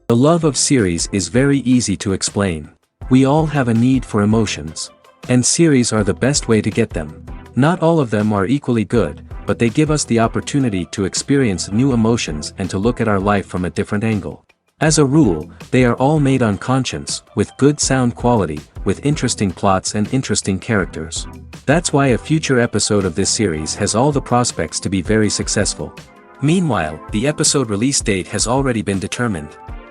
The love of series is very easy to explain. We all have a need for emotions. And series are the best way to get them. Not all of them are equally good, but they give us the opportunity to experience new emotions and to look at our life from a different angle. As a rule, they are all made on conscience, with good sound quality, with interesting plots and interesting characters. That's why a future episode of this series has all the prospects to be very successful. Meanwhile, the episode release date has already been determined.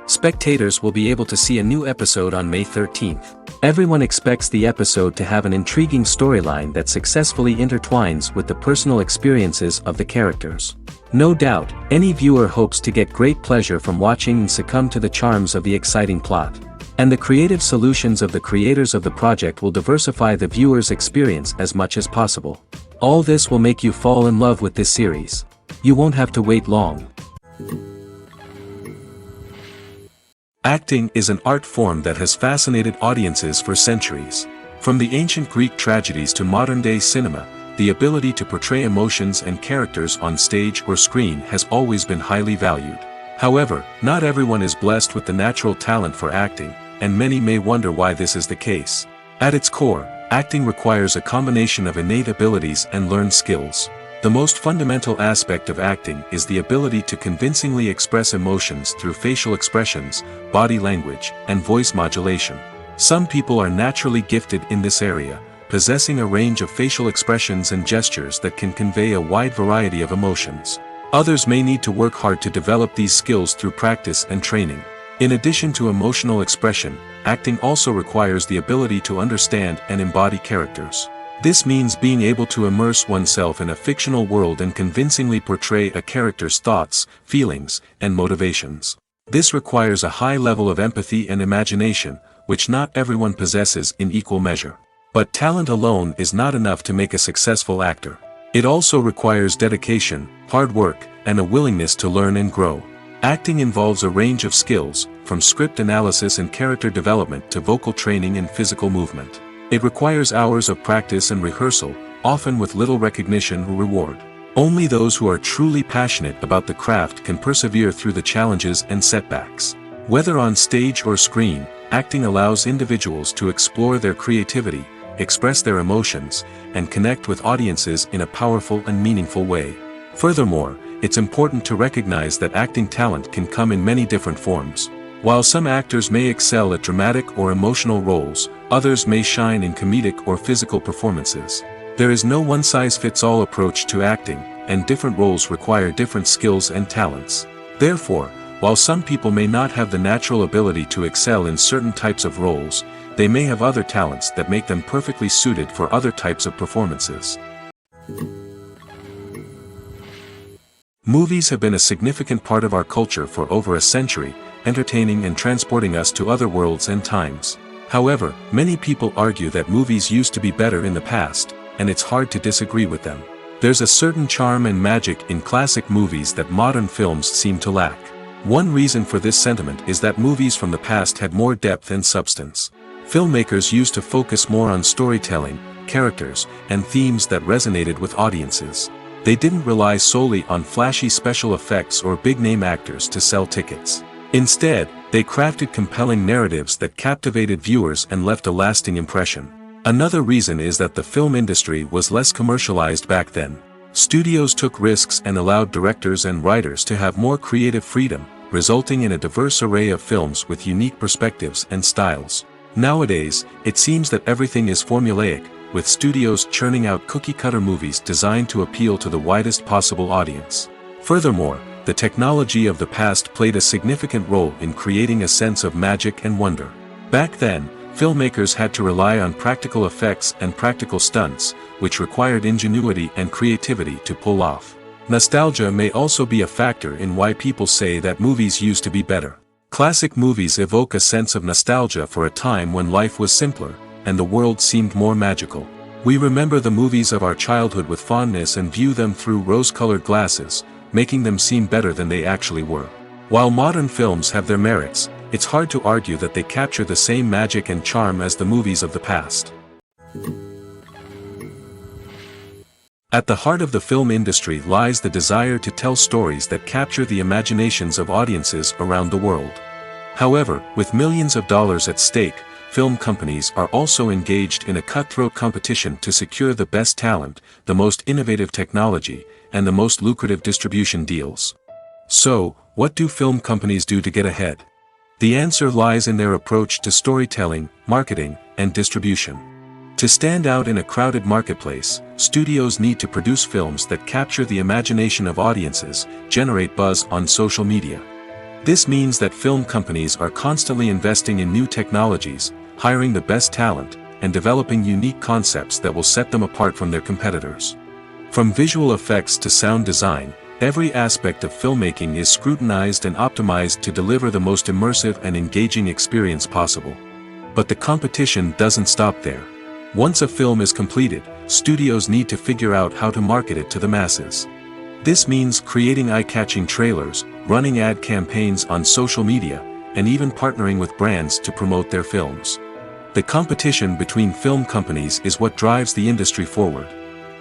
Spectators will be able to see a new episode on May 13th. Everyone expects the episode to have an intriguing storyline that successfully intertwines with the personal experiences of the characters. No doubt, any viewer hopes to get great pleasure from watching and succumb to the charms of the exciting plot. And the creative solutions of the creators of the project will diversify the viewer's experience as much as possible. All this will make you fall in love with this series. You won't have to wait long. Acting is an art form that has fascinated audiences for centuries. From the ancient Greek tragedies to modern-day cinema, the ability to portray emotions and characters on stage or screen has always been highly valued. However, not everyone is blessed with the natural talent for acting, and many may wonder why this is the case. At its core, acting requires a combination of innate abilities and learned skills. The most fundamental aspect of acting is the ability to convincingly express emotions through facial expressions, body language, and voice modulation. Some people are naturally gifted in this area, possessing a range of facial expressions and gestures that can convey a wide variety of emotions. Others may need to work hard to develop these skills through practice and training. In addition to emotional expression, acting also requires the ability to understand and embody characters. This means being able to immerse oneself in a fictional world and convincingly portray a character's thoughts, feelings, and motivations. This requires a high level of empathy and imagination, which not everyone possesses in equal measure. But talent alone is not enough to make a successful actor. It also requires dedication, hard work, and a willingness to learn and grow. Acting involves a range of skills, from script analysis and character development to vocal training and physical movement. It requires hours of practice and rehearsal, often with little recognition or reward. Only those who are truly passionate about the craft can persevere through the challenges and setbacks. Whether on stage or screen, acting allows individuals to explore their creativity, express their emotions, and connect with audiences in a powerful and meaningful way. Furthermore, it's important to recognize that acting talent can come in many different forms. While some actors may excel at dramatic or emotional roles, others may shine in comedic or physical performances. There is no one-size-fits-all approach to acting, and different roles require different skills and talents. Therefore, while some people may not have the natural ability to excel in certain types of roles, they may have other talents that make them perfectly suited for other types of performances. Movies have been a significant part of our culture for over a century, entertaining and transporting us to other worlds and times. However, many people argue that movies used to be better in the past, and it's hard to disagree with them. There's a certain charm and magic in classic movies that modern films seem to lack. One reason for this sentiment is that movies from the past had more depth and substance. Filmmakers used to focus more on storytelling, characters, and themes that resonated with audiences. They didn't rely solely on flashy special effects or big-name actors to sell tickets. Instead, they crafted compelling narratives that captivated viewers and left a lasting impression. Another reason is that the film industry was less commercialized back then. Studios took risks and allowed directors and writers to have more creative freedom, resulting in a diverse array of films with unique perspectives and styles. Nowadays, it seems that everything is formulaic, with studios churning out cookie-cutter movies designed to appeal to the widest possible audience. Furthermore, the technology of the past played a significant role in creating a sense of magic and wonder. Back then, filmmakers had to rely on practical effects and practical stunts, which required ingenuity and creativity to pull off. Nostalgia may also be a factor in why people say that movies used to be better. Classic movies evoke a sense of nostalgia for a time when life was simpler, and the world seemed more magical. We remember the movies of our childhood with fondness and view them through rose-colored glasses, making them seem better than they actually were. While modern films have their merits, it's hard to argue that they capture the same magic and charm as the movies of the past. At the heart of the film industry lies the desire to tell stories that capture the imaginations of audiences around the world. However, with millions of dollars at stake, film companies are also engaged in a cutthroat competition to secure the best talent, the most innovative technology, and the most lucrative distribution deals. So, what do film companies do to get ahead? The answer lies in their approach to storytelling, marketing, and distribution. To stand out in a crowded marketplace, studios need to produce films that capture the imagination of audiences, generate buzz on social media. This means that film companies are constantly investing in new technologies, hiring the best talent, and developing unique concepts that will set them apart from their competitors. From visual effects to sound design, every aspect of filmmaking is scrutinized and optimized to deliver the most immersive and engaging experience possible. But the competition doesn't stop there. Once a film is completed, studios need to figure out how to market it to the masses. This means creating eye-catching trailers, running ad campaigns on social media, and even partnering with brands to promote their films. The competition between film companies is what drives the industry forward.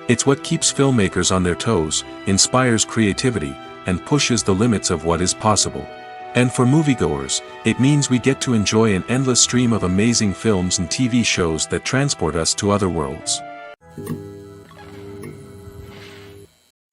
It's what keeps filmmakers on their toes, inspires creativity, and pushes the limits of what is possible. And for moviegoers, it means we get to enjoy an endless stream of amazing films and TV shows that transport us to other worlds.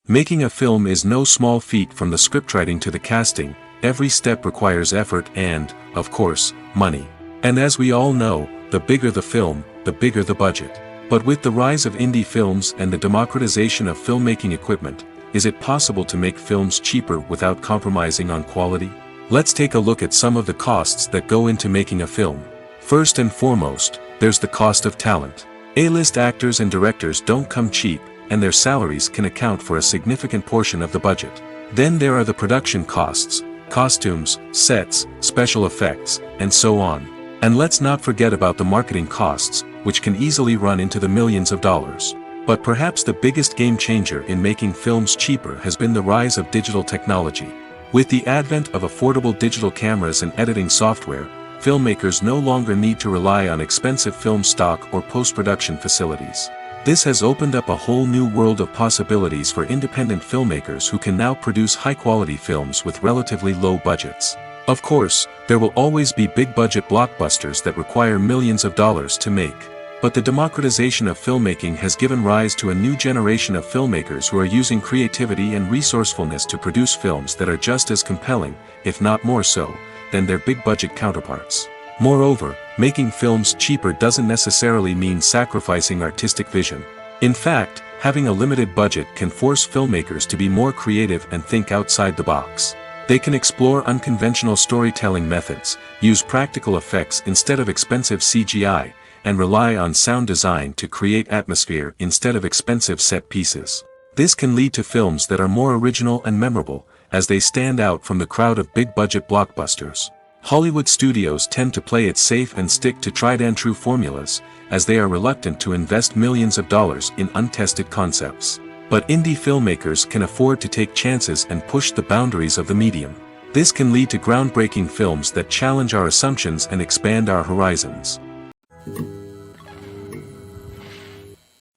Making a film is no small feat. From the scriptwriting to the casting, every step requires effort and, of course, money. And as we all know, the bigger the film, the bigger the budget. But with the rise of indie films and the democratization of filmmaking equipment, is it possible to make films cheaper without compromising on quality? Let's take a look at some of the costs that go into making a film. First and foremost, there's the cost of talent. A-list actors and directors don't come cheap, and their salaries can account for a significant portion of the budget. Then there are the production costs, costumes, sets, special effects, and so on. And let's not forget about the marketing costs, which can easily run into the millions of dollars. But perhaps the biggest game changer in making films cheaper has been the rise of digital technology. With the advent of affordable digital cameras and editing software, filmmakers no longer need to rely on expensive film stock or post-production facilities. This has opened up a whole new world of possibilities for independent filmmakers who can now produce high-quality films with relatively low budgets. Of course, there will always be big-budget blockbusters that require millions of dollars to make. But the democratization of filmmaking has given rise to a new generation of filmmakers who are using creativity and resourcefulness to produce films that are just as compelling, if not more so, than their big-budget counterparts. Moreover, making films cheaper doesn't necessarily mean sacrificing artistic vision. In fact, having a limited budget can force filmmakers to be more creative and think outside the box. They can explore unconventional storytelling methods, use practical effects instead of expensive CGI, and rely on sound design to create atmosphere instead of expensive set pieces. This can lead to films that are more original and memorable, as they stand out from the crowd of big-budget blockbusters. Hollywood studios tend to play it safe and stick to tried-and-true formulas, as they are reluctant to invest millions of dollars in untested concepts. But indie filmmakers can afford to take chances and push the boundaries of the medium. This can lead to groundbreaking films that challenge our assumptions and expand our horizons.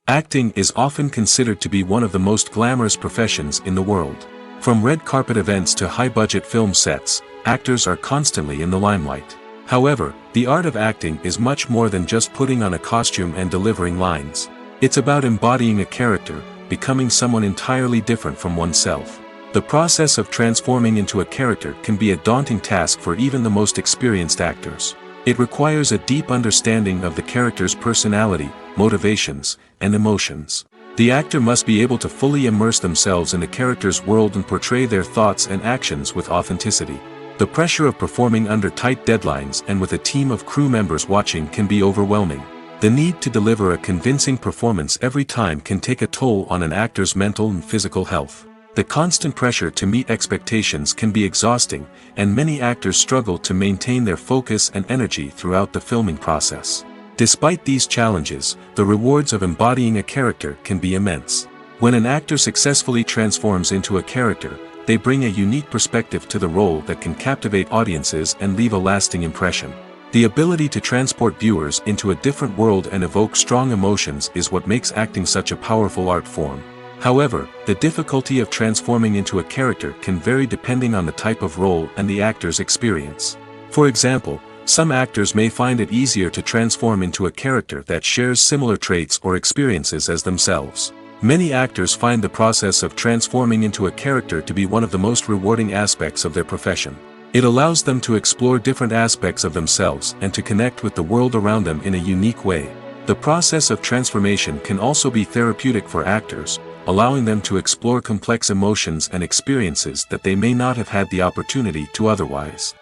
Acting is often considered to be one of the most glamorous professions in the world. From red carpet events to high-budget film sets, actors are constantly in the limelight. However, the art of acting is much more than just putting on a costume and delivering lines. It's about embodying a character, becoming someone entirely different from oneself. The process of transforming into a character can be a daunting task for even the most experienced actors. It requires a deep understanding of the character's personality, motivations, and emotions. The actor must be able to fully immerse themselves in the character's world and portray their thoughts and actions with authenticity. The pressure of performing under tight deadlines and with a team of crew members watching can be overwhelming. The need to deliver a convincing performance every time can take a toll on an actor's mental and physical health. The constant pressure to meet expectations can be exhausting, and many actors struggle to maintain their focus and energy throughout the filming process. Despite these challenges, the rewards of embodying a character can be immense. When an actor successfully transforms into a character, they bring a unique perspective to the role that can captivate audiences and leave a lasting impression. The ability to transport viewers into a different world and evoke strong emotions is what makes acting such a powerful art form. However, the difficulty of transforming into a character can vary depending on the type of role and the actor's experience. For example, some actors may find it easier to transform into a character that shares similar traits or experiences as themselves. Many actors find the process of transforming into a character to be one of the most rewarding aspects of their profession. It allows them to explore different aspects of themselves and to connect with the world around them in a unique way. The process of transformation can also be therapeutic for actors, allowing them to explore complex emotions and experiences that they may not have had the opportunity to otherwise.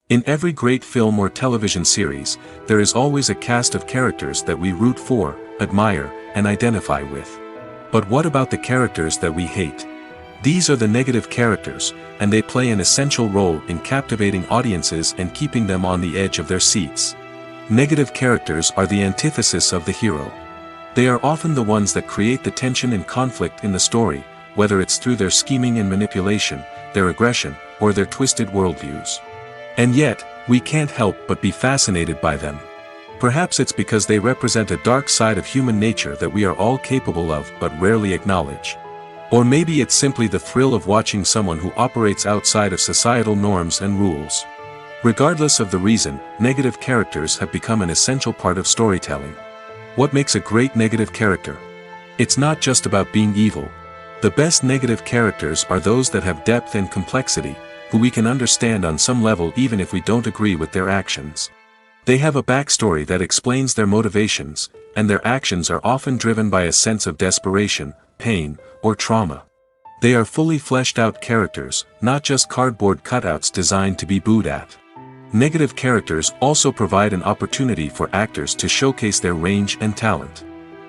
In every great film or television series, there is always a cast of characters that we root for, admire, and identify with. But what about the characters that we hate? These are the negative characters, and they play an essential role in captivating audiences and keeping them on the edge of their seats. Negative characters are the antithesis of the hero. They are often the ones that create the tension and conflict in the story, whether it's through their scheming and manipulation, their aggression, or their twisted worldviews. And yet, we can't help but be fascinated by them. Perhaps it's because they represent a dark side of human nature that we are all capable of but rarely acknowledge. Or maybe it's simply the thrill of watching someone who operates outside of societal norms and rules. Regardless of the reason, negative characters have become an essential part of storytelling. What makes a great negative character? It's not just about being evil. The best negative characters are those that have depth and complexity, who we can understand on some level even if we don't agree with their actions. They have a backstory that explains their motivations, and their actions are often driven by a sense of desperation, pain, or trauma. They are fully fleshed out characters, not just cardboard cutouts designed to be booed at. Negative characters also provide an opportunity for actors to showcase their range and talent.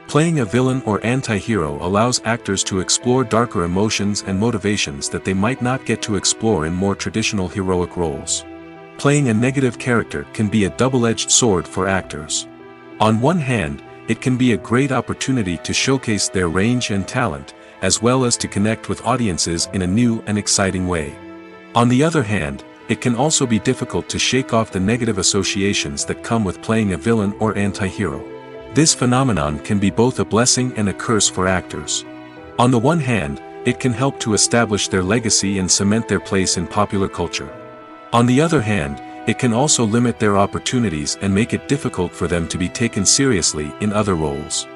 Playing a villain or anti-hero allows actors to explore darker emotions and motivations that they might not get to explore in more traditional heroic roles. Playing a negative character can be a double-edged sword for actors. On one hand, it can be a great opportunity to showcase their range and talent, as well as to connect with audiences in a new and exciting way. On the other hand, it can also be difficult to shake off the negative associations that come with playing a villain or anti-hero. This phenomenon can be both a blessing and a curse for actors. On the one hand, it can help to establish their legacy and cement their place in popular culture. On the other hand, it can also limit their opportunities and make it difficult for them to be taken seriously in other roles.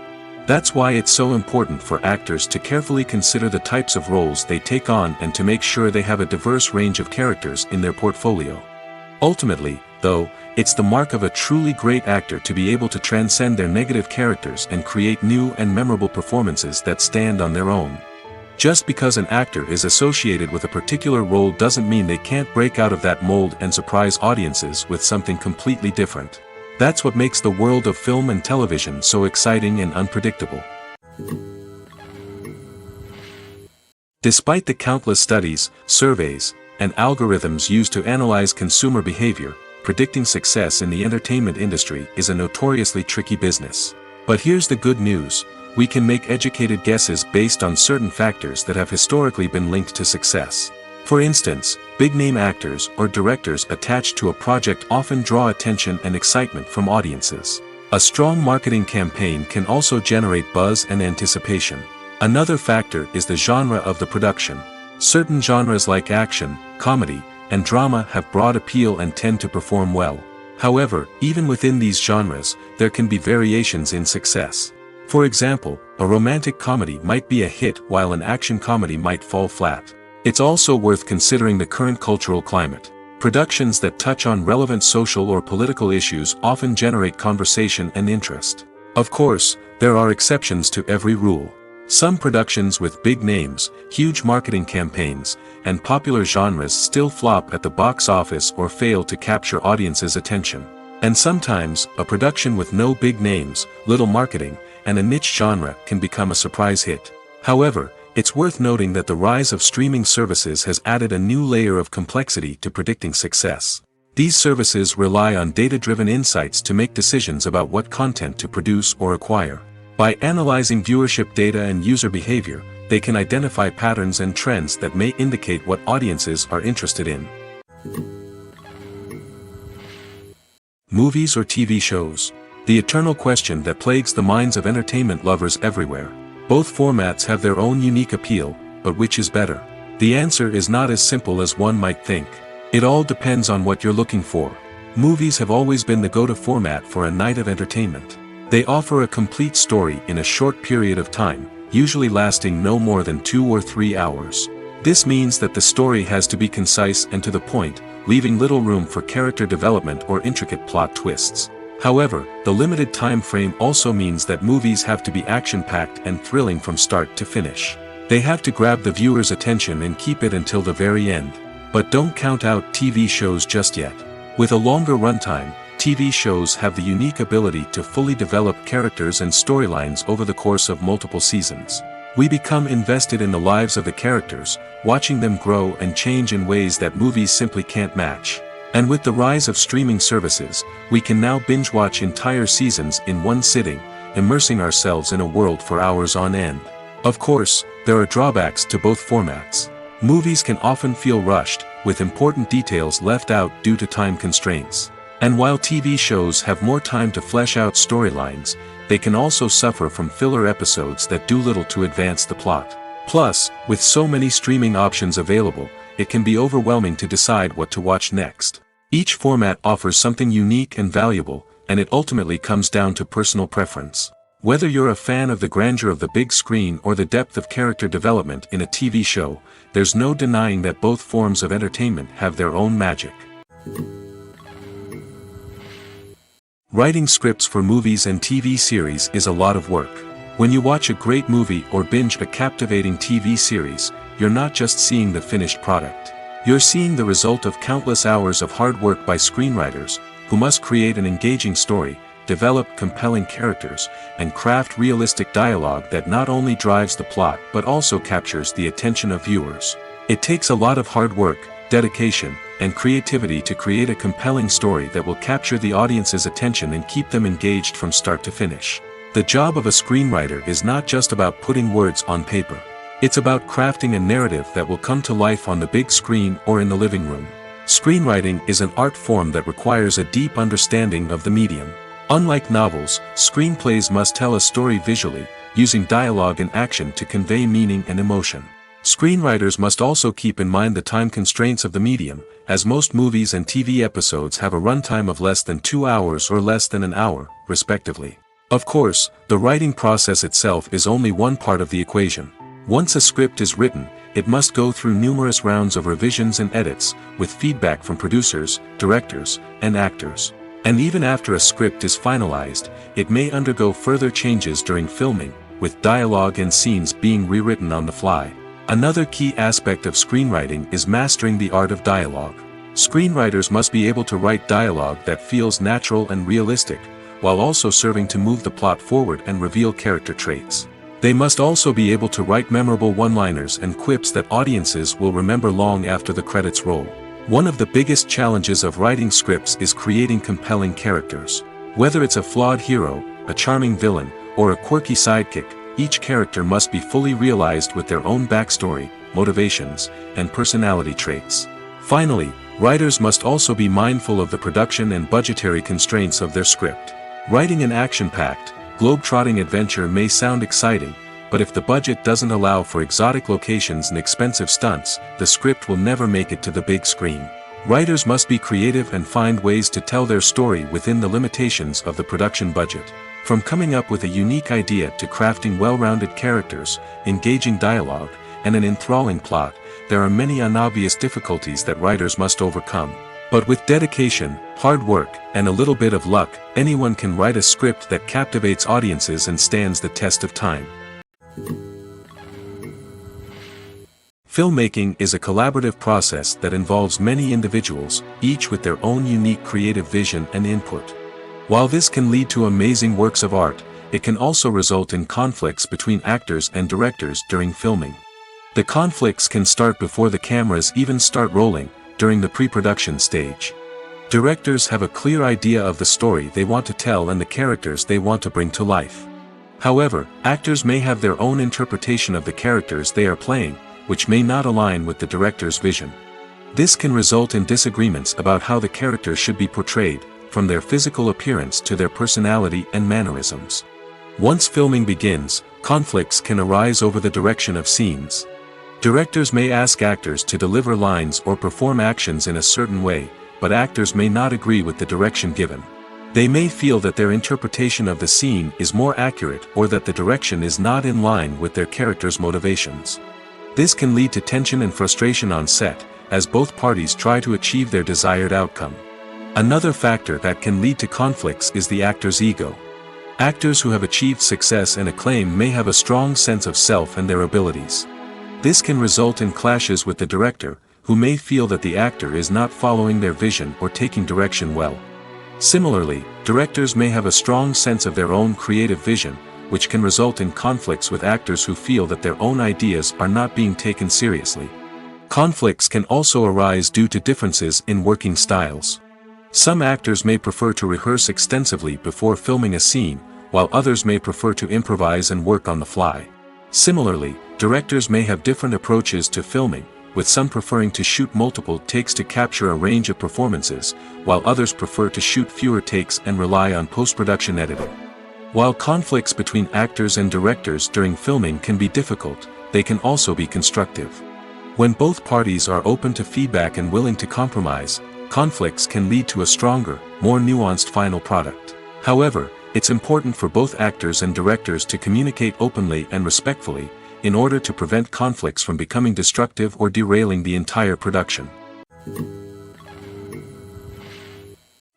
That's why it's so important for actors to carefully consider the types of roles they take on and to make sure they have a diverse range of characters in their portfolio. Ultimately, though, it's the mark of a truly great actor to be able to transcend their negative characters and create new and memorable performances that stand on their own. Just because an actor is associated with a particular role doesn't mean they can't break out of that mold and surprise audiences with something completely different. That's what makes the world of film and television so exciting and unpredictable. Despite the countless studies, surveys, and algorithms used to analyze consumer behavior, predicting success in the entertainment industry is a notoriously tricky business. But here's the good news: we can make educated guesses based on certain factors that have historically been linked to success. For instance, big-name actors or directors attached to a project often draw attention and excitement from audiences. A strong marketing campaign can also generate buzz and anticipation. Another factor is the genre of the production. Certain genres like action, comedy, and drama have broad appeal and tend to perform well. However, even within these genres, there can be variations in success. For example, a romantic comedy might be a hit while an action comedy might fall flat. It's also worth considering the current cultural climate. Productions that touch on relevant social or political issues often generate conversation and interest. Of course, there are exceptions to every rule. Some productions with big names, huge marketing campaigns, and popular genres still flop at the box office or fail to capture audiences' attention. And sometimes, a production with no big names, little marketing, and a niche genre can become a surprise hit. However, it's worth noting that the rise of streaming services has added a new layer of complexity to predicting success. These services rely on data-driven insights to make decisions about what content to produce or acquire. By analyzing viewership data and user behavior, they can identify patterns and trends that may indicate what audiences are interested in. Movies or TV shows? The eternal question that plagues the minds of entertainment lovers everywhere. Both formats have their own unique appeal, but which is better? The answer is not as simple as one might think. It all depends on what you're looking for. Movies have always been the go-to format for a night of entertainment. They offer a complete story in a short period of time, usually lasting no more than 2 or 3 hours. This means that the story has to be concise and to the point, leaving little room for character development or intricate plot twists. However, the limited time frame also means that movies have to be action-packed and thrilling from start to finish. They have to grab the viewer's attention and keep it until the very end. But don't count out TV shows just yet. With a longer runtime, TV shows have the unique ability to fully develop characters and storylines over the course of multiple seasons. We become invested in the lives of the characters, watching them grow and change in ways that movies simply can't match. And with the rise of streaming services, we can now binge-watch entire seasons in one sitting, immersing ourselves in a world for hours on end. Of course, there are drawbacks to both formats. Movies can often feel rushed, with important details left out due to time constraints. And while TV shows have more time to flesh out storylines, they can also suffer from filler episodes that do little to advance the plot. Plus, with so many streaming options available, it can be overwhelming to decide what to watch next. Each format offers something unique and valuable, and it ultimately comes down to personal preference. Whether you're a fan of the grandeur of the big screen or the depth of character development in a TV show, there's no denying that both forms of entertainment have their own magic. Writing scripts for movies and TV series is a lot of work. When you watch a great movie or binge a captivating TV series, you're not just seeing the finished product. You're seeing the result of countless hours of hard work by screenwriters, who must create an engaging story, develop compelling characters, and craft realistic dialogue that not only drives the plot but also captures the attention of viewers. It takes a lot of hard work, dedication, and creativity to create a compelling story that will capture the audience's attention and keep them engaged from start to finish. The job of a screenwriter is not just about putting words on paper. It's about crafting a narrative that will come to life on the big screen or in the living room. Screenwriting is an art form that requires a deep understanding of the medium. Unlike novels, screenplays must tell a story visually, using dialogue and action to convey meaning and emotion. Screenwriters must also keep in mind the time constraints of the medium, as most movies and TV episodes have a runtime of less than 2 hours or less than an hour, respectively. Of course, the writing process itself is only one part of the equation. Once a script is written, it must go through numerous rounds of revisions and edits, with feedback from producers, directors, and actors. And even after a script is finalized, it may undergo further changes during filming, with dialogue and scenes being rewritten on the fly. Another key aspect of screenwriting is mastering the art of dialogue. Screenwriters must be able to write dialogue that feels natural and realistic, while also serving to move the plot forward and reveal character traits. They must also be able to write memorable one-liners and quips that audiences will remember long after the credits roll. One of the biggest challenges of writing scripts is creating compelling characters. Whether it's a flawed hero, a charming villain, or a quirky sidekick, each character must be fully realized with their own backstory, motivations, and personality traits. Finally, writers must also be mindful of the production and budgetary constraints of their script. Writing an action-packed, globe-trotting adventure may sound exciting, but if the budget doesn't allow for exotic locations and expensive stunts, the script will never make it to the big screen. Writers must be creative and find ways to tell their story within the limitations of the production budget. From coming up with a unique idea to crafting well-rounded characters, engaging dialogue, and an enthralling plot, there are many unobvious difficulties that writers must overcome. But with dedication, hard work, and a little bit of luck, anyone can write a script that captivates audiences and stands the test of time. Filmmaking is a collaborative process that involves many individuals, each with their own unique creative vision and input. While this can lead to amazing works of art, it can also result in conflicts between actors and directors during filming. The conflicts can start before the cameras even start rolling, during the pre-production stage. Directors have a clear idea of the story they want to tell and the characters they want to bring to life. However, actors may have their own interpretation of the characters they are playing, which may not align with the director's vision. This can result in disagreements about how the characters should be portrayed, from their physical appearance to their personality and mannerisms. Once filming begins, conflicts can arise over the direction of scenes. Directors may ask actors to deliver lines or perform actions in a certain way, but actors may not agree with the direction given. They may feel that their interpretation of the scene is more accurate or that the direction is not in line with their character's motivations. This can lead to tension and frustration on set, as both parties try to achieve their desired outcome. Another factor that can lead to conflicts is the actor's ego. Actors who have achieved success and acclaim may have a strong sense of self and their abilities. This can result in clashes with the director, who may feel that the actor is not following their vision or taking direction well. Similarly, directors may have a strong sense of their own creative vision, which can result in conflicts with actors who feel that their own ideas are not being taken seriously. Conflicts can also arise due to differences in working styles. Some actors may prefer to rehearse extensively before filming a scene, while others may prefer to improvise and work on the fly. Similarly, directors may have different approaches to filming, with some preferring to shoot multiple takes to capture a range of performances, while others prefer to shoot fewer takes and rely on post-production editing. While conflicts between actors and directors during filming can be difficult, they can also be constructive. When both parties are open to feedback and willing to compromise, conflicts can lead to a stronger, more nuanced final product. However, it's important for both actors and directors to communicate openly and respectfully, in order to prevent conflicts from becoming destructive or derailing the entire production.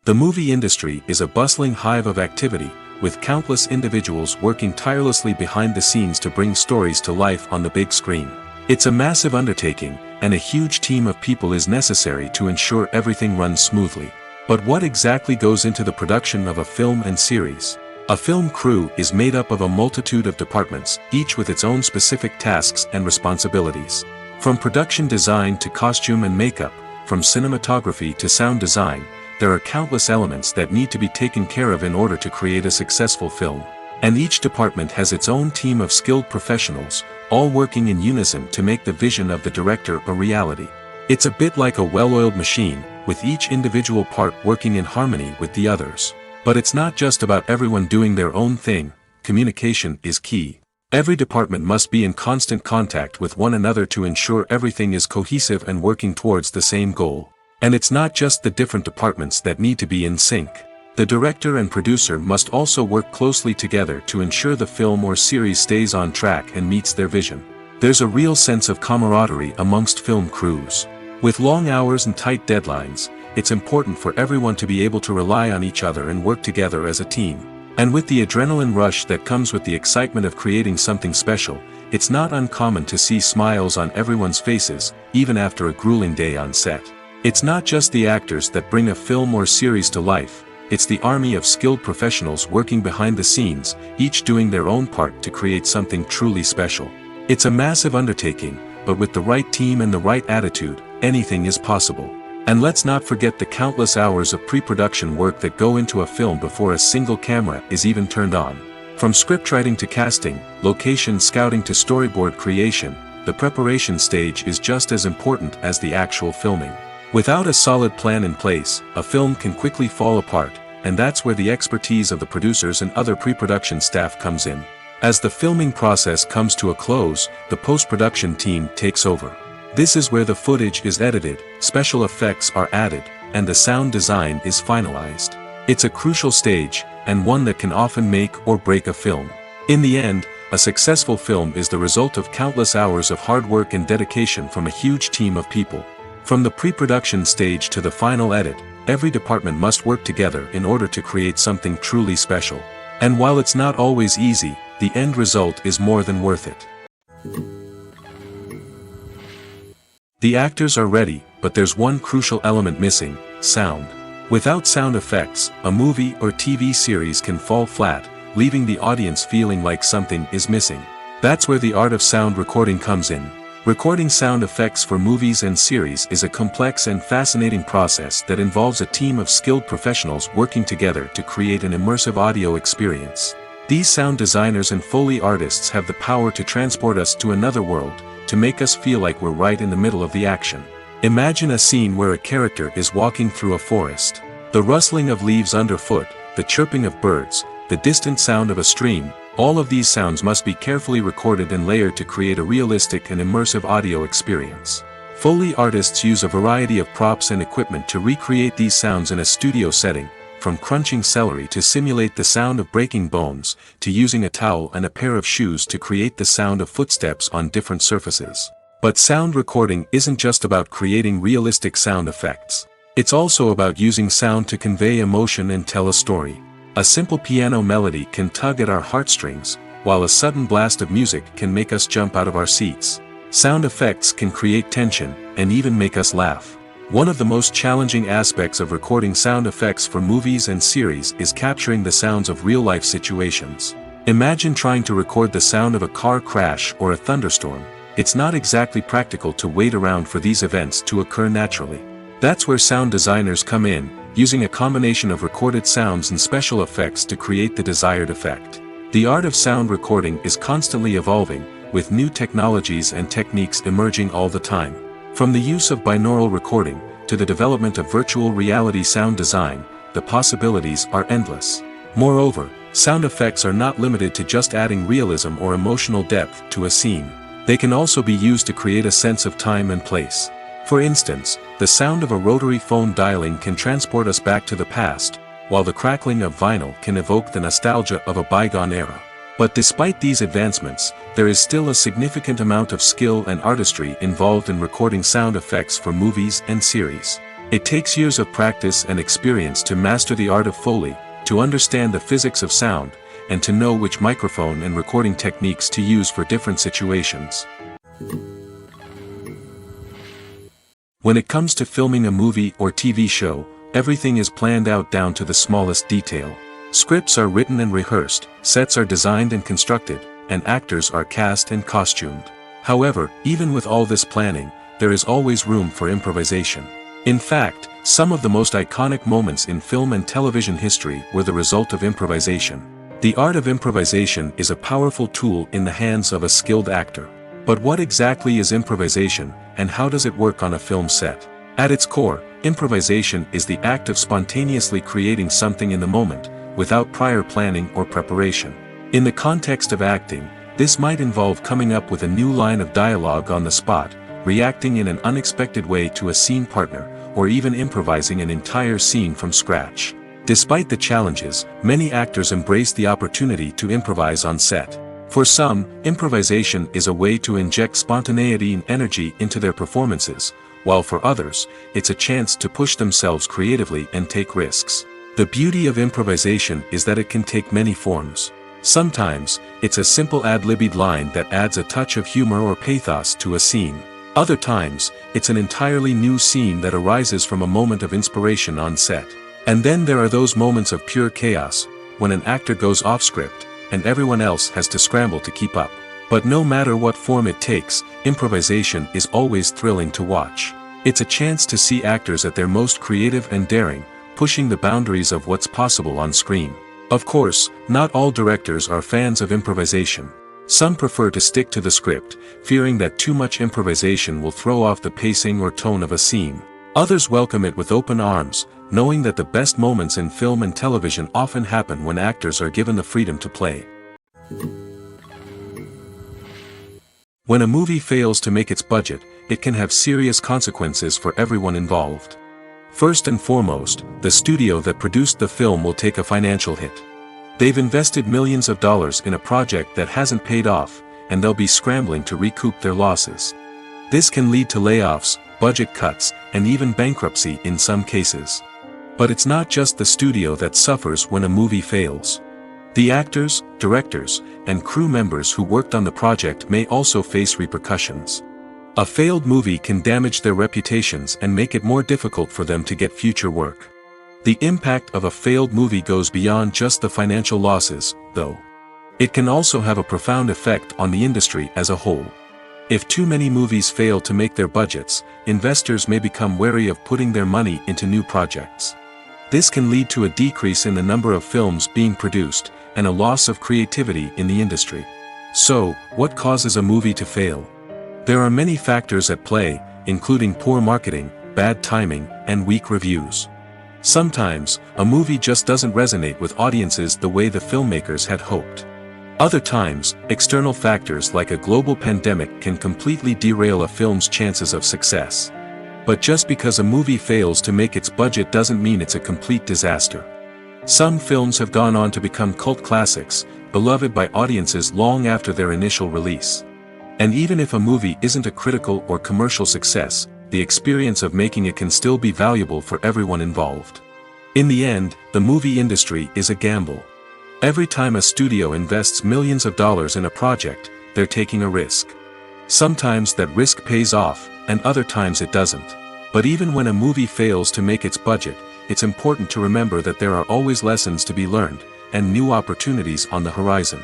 The movie industry is a bustling hive of activity, with countless individuals working tirelessly behind the scenes to bring stories to life on the big screen. It's a massive undertaking, and a huge team of people is necessary to ensure everything runs smoothly. But what exactly goes into the production of a film and series? A film crew is made up of a multitude of departments, each with its own specific tasks and responsibilities. From production design to costume and makeup, from cinematography to sound design, there are countless elements that need to be taken care of in order to create a successful film. And each department has its own team of skilled professionals, all working in unison to make the vision of the director a reality. It's a bit like a well-oiled machine, with each individual part working in harmony with the others. But it's not just about everyone doing their own thing. Communication is key. Every department must be in constant contact with one another to ensure everything is cohesive and working towards the same goal. And it's not just the different departments that need to be in sync. The director and producer must also work closely together to ensure the film or series stays on track and meets their vision. There's a real sense of camaraderie amongst film crews. With long hours and tight deadlines, it's important for everyone to be able to rely on each other and work together as a team. And with the adrenaline rush that comes with the excitement of creating something special, it's not uncommon to see smiles on everyone's faces, even after a grueling day on set. It's not just the actors that bring a film or series to life. It's the army of skilled professionals working behind the scenes, each doing their own part to create something truly special. It's a massive undertaking, but with the right team and the right attitude, anything is possible. And let's not forget the countless hours of pre-production work that go into a film before a single camera is even turned on. From scriptwriting to casting, location scouting to storyboard creation, the preparation stage is just as important as the actual filming. Without a solid plan in place, a film can quickly fall apart, and that's where the expertise of the producers and other pre-production staff comes in. As the filming process comes to a close, the post-production team takes over. This is where the footage is edited, special effects are added, and the sound design is finalized. It's a crucial stage, and one that can often make or break a film. In the end, a successful film is the result of countless hours of hard work and dedication from a huge team of people. From the pre-production stage to the final edit, every department must work together in order to create something truly special. And while it's not always easy, the end result is more than worth it. The actors are ready, but there's one crucial element missing: sound. Without sound effects, a movie or TV series can fall flat, leaving the audience feeling like something is missing. That's where the art of sound recording comes in. Recording sound effects for movies and series is a complex and fascinating process that involves a team of skilled professionals working together to create an immersive audio experience. These sound designers and Foley artists have the power to transport us to another world, to make us feel like we're right in the middle of the action. Imagine a scene where a character is walking through a forest. The rustling of leaves underfoot, the chirping of birds, the distant sound of a stream, All of these sounds must be carefully recorded and layered to create a realistic and immersive audio experience. Foley artists use a variety of props and equipment to recreate these sounds in a studio setting, from crunching celery to simulate the sound of breaking bones, to using a towel and a pair of shoes to create the sound of footsteps on different surfaces. But sound recording isn't just about creating realistic sound effects. It's also about using sound to convey emotion and tell a story. A simple piano melody can tug at our heartstrings, while a sudden blast of music can make us jump out of our seats. Sound effects can create tension, and even make us laugh. One of the most challenging aspects of recording sound effects for movies and series is capturing the sounds of real-life situations. Imagine trying to record the sound of a car crash or a thunderstorm. It's not exactly practical to wait around for these events to occur naturally. That's where sound designers come in, using a combination of recorded sounds and special effects to create the desired effect. The art of sound recording is constantly evolving, with new technologies and techniques emerging all the time. From the use of binaural recording, to the development of virtual reality sound design, the possibilities are endless. Moreover, sound effects are not limited to just adding realism or emotional depth to a scene. They can also be used to create a sense of time and place. For instance, the sound of a rotary phone dialing can transport us back to the past, while the crackling of vinyl can evoke the nostalgia of a bygone era. But despite these advancements, there is still a significant amount of skill and artistry involved in recording sound effects for movies and series. It takes years of practice and experience to master the art of Foley, to understand the physics of sound, and to know which microphone and recording techniques to use for different situations. When it comes to filming a movie or TV show, everything is planned out down to the smallest detail. Scripts are written and rehearsed, sets are designed and constructed, and actors are cast and costumed. However, even with all this planning, there is always room for improvisation. In fact, some of the most iconic moments in film and television history were the result of improvisation. The art of improvisation is a powerful tool in the hands of a skilled actor. But what exactly is improvisation, and how does it work on a film set? At its core, improvisation is the act of spontaneously creating something in the moment, without prior planning or preparation. In the context of acting, this might involve coming up with a new line of dialogue on the spot, reacting in an unexpected way to a scene partner, or even improvising an entire scene from scratch. Despite the challenges, many actors embrace the opportunity to improvise on set. For some, improvisation is a way to inject spontaneity and energy into their performances, while for others, it's a chance to push themselves creatively and take risks. The beauty of improvisation is that it can take many forms. Sometimes, it's a simple ad-libbed line that adds a touch of humor or pathos to a scene. Other times, it's an entirely new scene that arises from a moment of inspiration on set. And then there are those moments of pure chaos, when an actor goes off script, and everyone else has to scramble to keep up. But no matter what form it takes, improvisation is always thrilling to watch. It's a chance to see actors at their most creative and daring, pushing the boundaries of what's possible on screen. Of course, not all directors are fans of improvisation. Some prefer to stick to the script, fearing that too much improvisation will throw off the pacing or tone of a scene. Others welcome it with open arms, knowing that the best moments in film and television often happen when actors are given the freedom to play. When a movie fails to make its budget, it can have serious consequences for everyone involved. First and foremost, the studio that produced the film will take a financial hit. They've invested millions of dollars in a project that hasn't paid off, and they'll be scrambling to recoup their losses. This can lead to layoffs, budget cuts, and even bankruptcy in some cases. But it's not just the studio that suffers when a movie fails. The actors, directors, and crew members who worked on the project may also face repercussions. A failed movie can damage their reputations and make it more difficult for them to get future work. The impact of a failed movie goes beyond just the financial losses, though. It can also have a profound effect on the industry as a whole. If too many movies fail to make their budgets, investors may become wary of putting their money into new projects. This can lead to a decrease in the number of films being produced, and a loss of creativity in the industry. So, what causes a movie to fail? There are many factors at play, including poor marketing, bad timing, and weak reviews. Sometimes, a movie just doesn't resonate with audiences the way the filmmakers had hoped. Other times, external factors like a global pandemic can completely derail a film's chances of success. But just because a movie fails to make its budget doesn't mean it's a complete disaster. Some films have gone on to become cult classics, beloved by audiences long after their initial release. And even if a movie isn't a critical or commercial success, the experience of making it can still be valuable for everyone involved. In the end, the movie industry is a gamble. Every time a studio invests millions of dollars in a project, they're taking a risk. Sometimes that risk pays off, and other times it doesn't. But even when a movie fails to make its budget, it's important to remember that there are always lessons to be learned, and new opportunities on the horizon.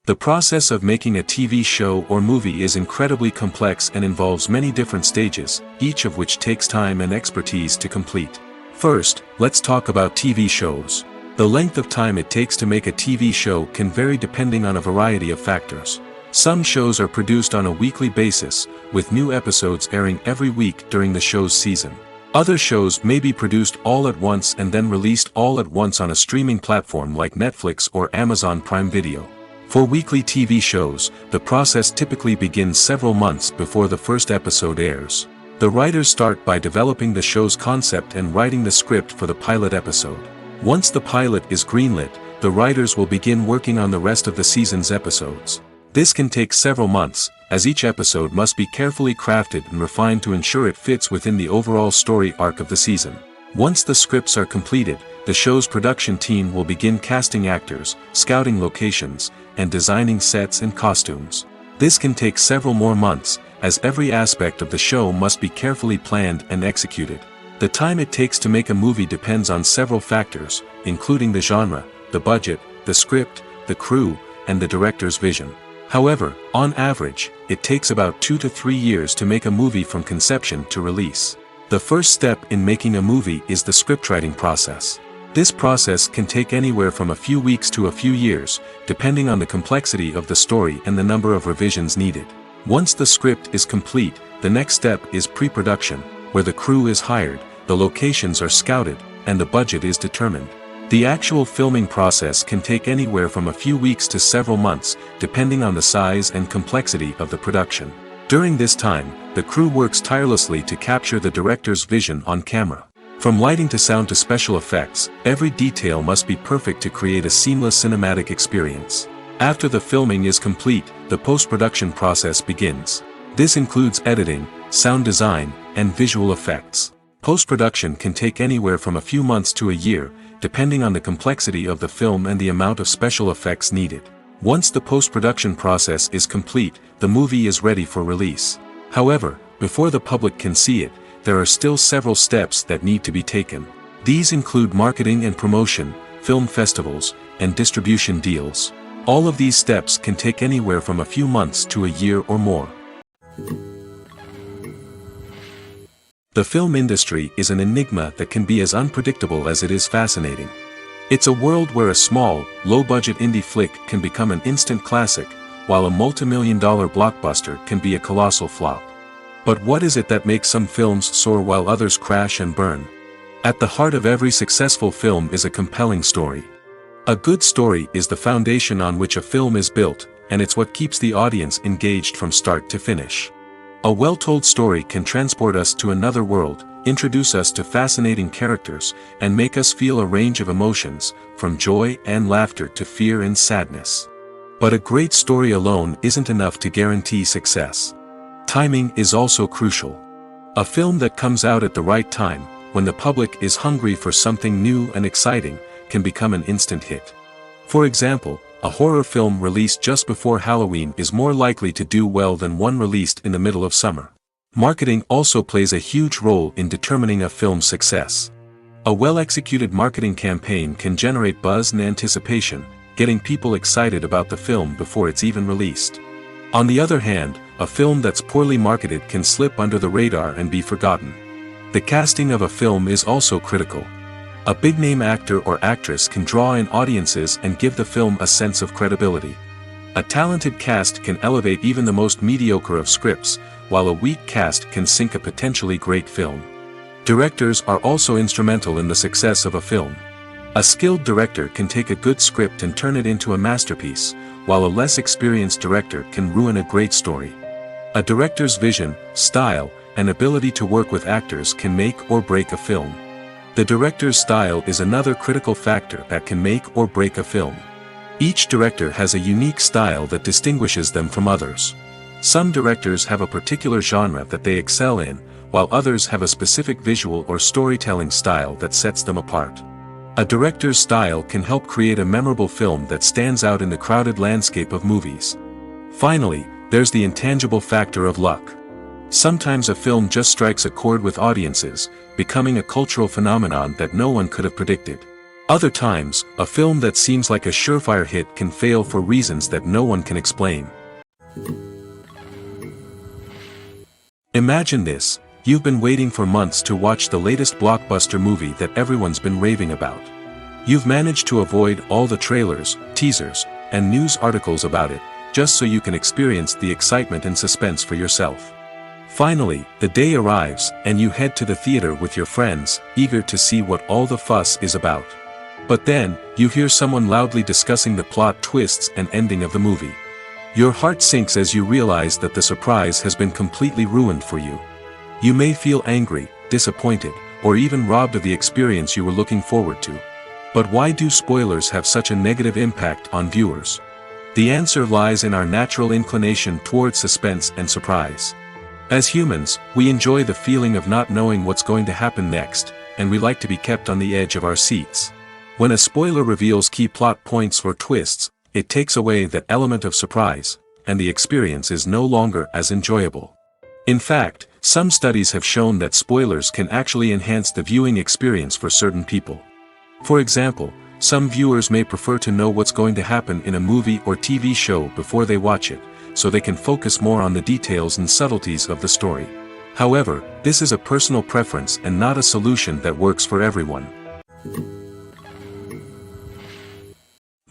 The process of making a TV show or movie is incredibly complex and involves many different stages, each of which takes time and expertise to complete. First, let's talk about TV shows. The length of time it takes to make a TV show can vary depending on a variety of factors. Some shows are produced on a weekly basis, with new episodes airing every week during the show's season. Other shows may be produced all at once and then released all at once on a streaming platform like Netflix or Amazon Prime Video. For weekly TV shows, the process typically begins several months before the first episode airs. The writers start by developing the show's concept and writing the script for the pilot episode. Once the pilot is greenlit, the writers will begin working on the rest of the season's episodes. This can take several months, as each episode must be carefully crafted and refined to ensure it fits within the overall story arc of the season. Once the scripts are completed, the show's production team will begin casting actors, scouting locations, and designing sets and costumes. This can take several more months, as every aspect of the show must be carefully planned and executed. The time it takes to make a movie depends on several factors, including the genre, the budget, the script, the crew, and the director's vision. However, on average, it takes about 2 to 3 years to make a movie from conception to release. The first step in making a movie is the scriptwriting process. This process can take anywhere from a few weeks to a few years, depending on the complexity of the story and the number of revisions needed. Once the script is complete, the next step is pre-production, where the crew is hired, the locations are scouted, and the budget is determined. The actual filming process can take anywhere from a few weeks to several months, depending on the size and complexity of the production. During this time, the crew works tirelessly to capture the director's vision on camera. From lighting to sound to special effects, every detail must be perfect to create a seamless cinematic experience. After the filming is complete, the post-production process begins. This includes editing, sound design, and visual effects. Post-production can take anywhere from a few months to a year, depending on the complexity of the film and the amount of special effects needed. Once the post-production process is complete, the movie is ready for release. However, before the public can see it, there are still several steps that need to be taken. These include marketing and promotion, film festivals, and distribution deals. All of these steps can take anywhere from a few months to a year or more. The film industry is an enigma that can be as unpredictable as it is fascinating. It's a world where a small, low-budget indie flick can become an instant classic, while a multi-million-dollar blockbuster can be a colossal flop. But what is it that makes some films soar while others crash and burn? At the heart of every successful film is a compelling story. A good story is the foundation on which a film is built, and it's what keeps the audience engaged from start to finish. A well-told story can transport us to another world, introduce us to fascinating characters, and make us feel a range of emotions, from joy and laughter to fear and sadness. But a great story alone isn't enough to guarantee success. Timing is also crucial. A film that comes out at the right time, when the public is hungry for something new and exciting, can become an instant hit. For example, a horror film released just before Halloween is more likely to do well than one released in the middle of summer. Marketing also plays a huge role in determining a film's success. A well-executed marketing campaign can generate buzz and anticipation, getting people excited about the film before it's even released. On the other hand, a film that's poorly marketed can slip under the radar and be forgotten. The casting of a film is also critical. A big-name actor or actress can draw in audiences and give the film a sense of credibility. A talented cast can elevate even the most mediocre of scripts, while a weak cast can sink a potentially great film. Directors are also instrumental in the success of a film. A skilled director can take a good script and turn it into a masterpiece, while a less experienced director can ruin a great story. A director's vision, style, and ability to work with actors can make or break a film. The director's style is another critical factor that can make or break a film. Each director has a unique style that distinguishes them from others. Some directors have a particular genre that they excel in, while others have a specific visual or storytelling style that sets them apart. A director's style can help create a memorable film that stands out in the crowded landscape of movies. Finally, there's the intangible factor of luck. Sometimes a film just strikes a chord with audiences, becoming a cultural phenomenon that no one could have predicted. Other times, a film that seems like a surefire hit can fail for reasons that no one can explain. Imagine this: you've been waiting for months to watch the latest blockbuster movie that everyone's been raving about. You've managed to avoid all the trailers, teasers, and news articles about it, just so you can experience the excitement and suspense for yourself. Finally, the day arrives, and you head to the theater with your friends, eager to see what all the fuss is about. But then, you hear someone loudly discussing the plot twists and ending of the movie. Your heart sinks as you realize that the surprise has been completely ruined for you. You may feel angry, disappointed, or even robbed of the experience you were looking forward to. But why do spoilers have such a negative impact on viewers? The answer lies in our natural inclination toward suspense and surprise. As humans, we enjoy the feeling of not knowing what's going to happen next, and we like to be kept on the edge of our seats. When a spoiler reveals key plot points or twists, it takes away that element of surprise, and the experience is no longer as enjoyable. In fact, some studies have shown that spoilers can actually enhance the viewing experience for certain people. For example, some viewers may prefer to know what's going to happen in a movie or TV show before they watch it, so they can focus more on the details and subtleties of the story. However, this is a personal preference and not a solution that works for everyone.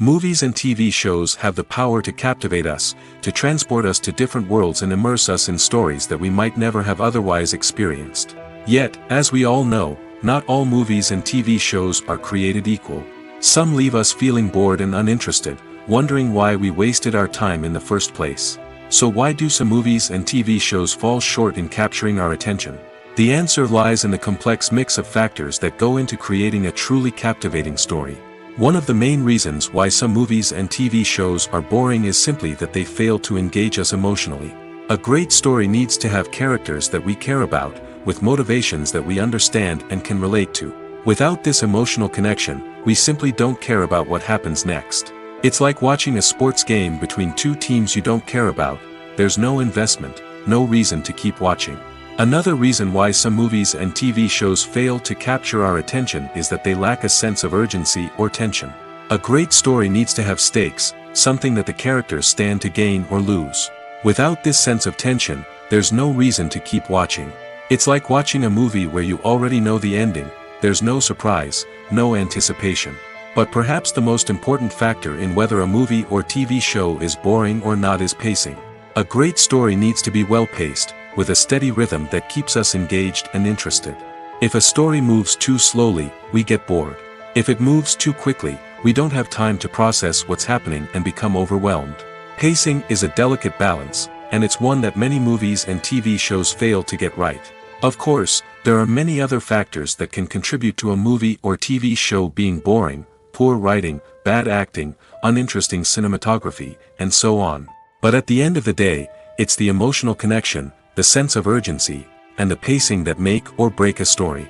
Movies and TV shows have the power to captivate us, to transport us to different worlds and immerse us in stories that we might never have otherwise experienced. Yet, as we all know, not all movies and TV shows are created equal. Some leave us feeling bored and uninterested, wondering why we wasted our time in the first place. So why do some movies and TV shows fall short in capturing our attention? The answer lies in the complex mix of factors that go into creating a truly captivating story. One of the main reasons why some movies and TV shows are boring is simply that they fail to engage us emotionally. A great story needs to have characters that we care about, with motivations that we understand and can relate to. Without this emotional connection, we simply don't care about what happens next. It's like watching a sports game between two teams you don't care about. There's no investment, no reason to keep watching. Another reason why some movies and TV shows fail to capture our attention is that they lack a sense of urgency or tension. A great story needs to have stakes, something that the characters stand to gain or lose. Without this sense of tension, there's no reason to keep watching. It's like watching a movie where you already know the ending. There's no surprise, no anticipation. But perhaps the most important factor in whether a movie or TV show is boring or not is pacing. A great story needs to be well-paced, with a steady rhythm that keeps us engaged and interested. If a story moves too slowly, we get bored. If it moves too quickly, we don't have time to process what's happening and become overwhelmed. Pacing is a delicate balance, and it's one that many movies and TV shows fail to get right. Of course, there are many other factors that can contribute to a movie or TV show being boring: poor writing, bad acting, uninteresting cinematography, and so on. But at the end of the day, it's the emotional connection, the sense of urgency, and the pacing that make or break a story.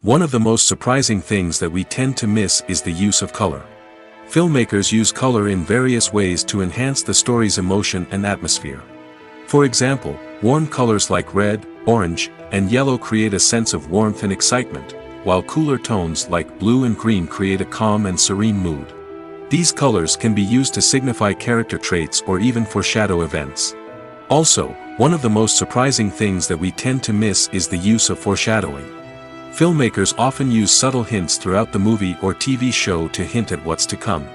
One of the most surprising things that we tend to miss is the use of color. Filmmakers use color in various ways to enhance the story's emotion and atmosphere. For example, warm colors like red, orange, and yellow create a sense of warmth and excitement, while cooler tones like blue and green create a calm and serene mood. These colors can be used to signify character traits or even foreshadow events. Also, one of the most surprising things that we tend to miss is the use of foreshadowing. Filmmakers often use subtle hints throughout the movie or TV show to hint at what's to come.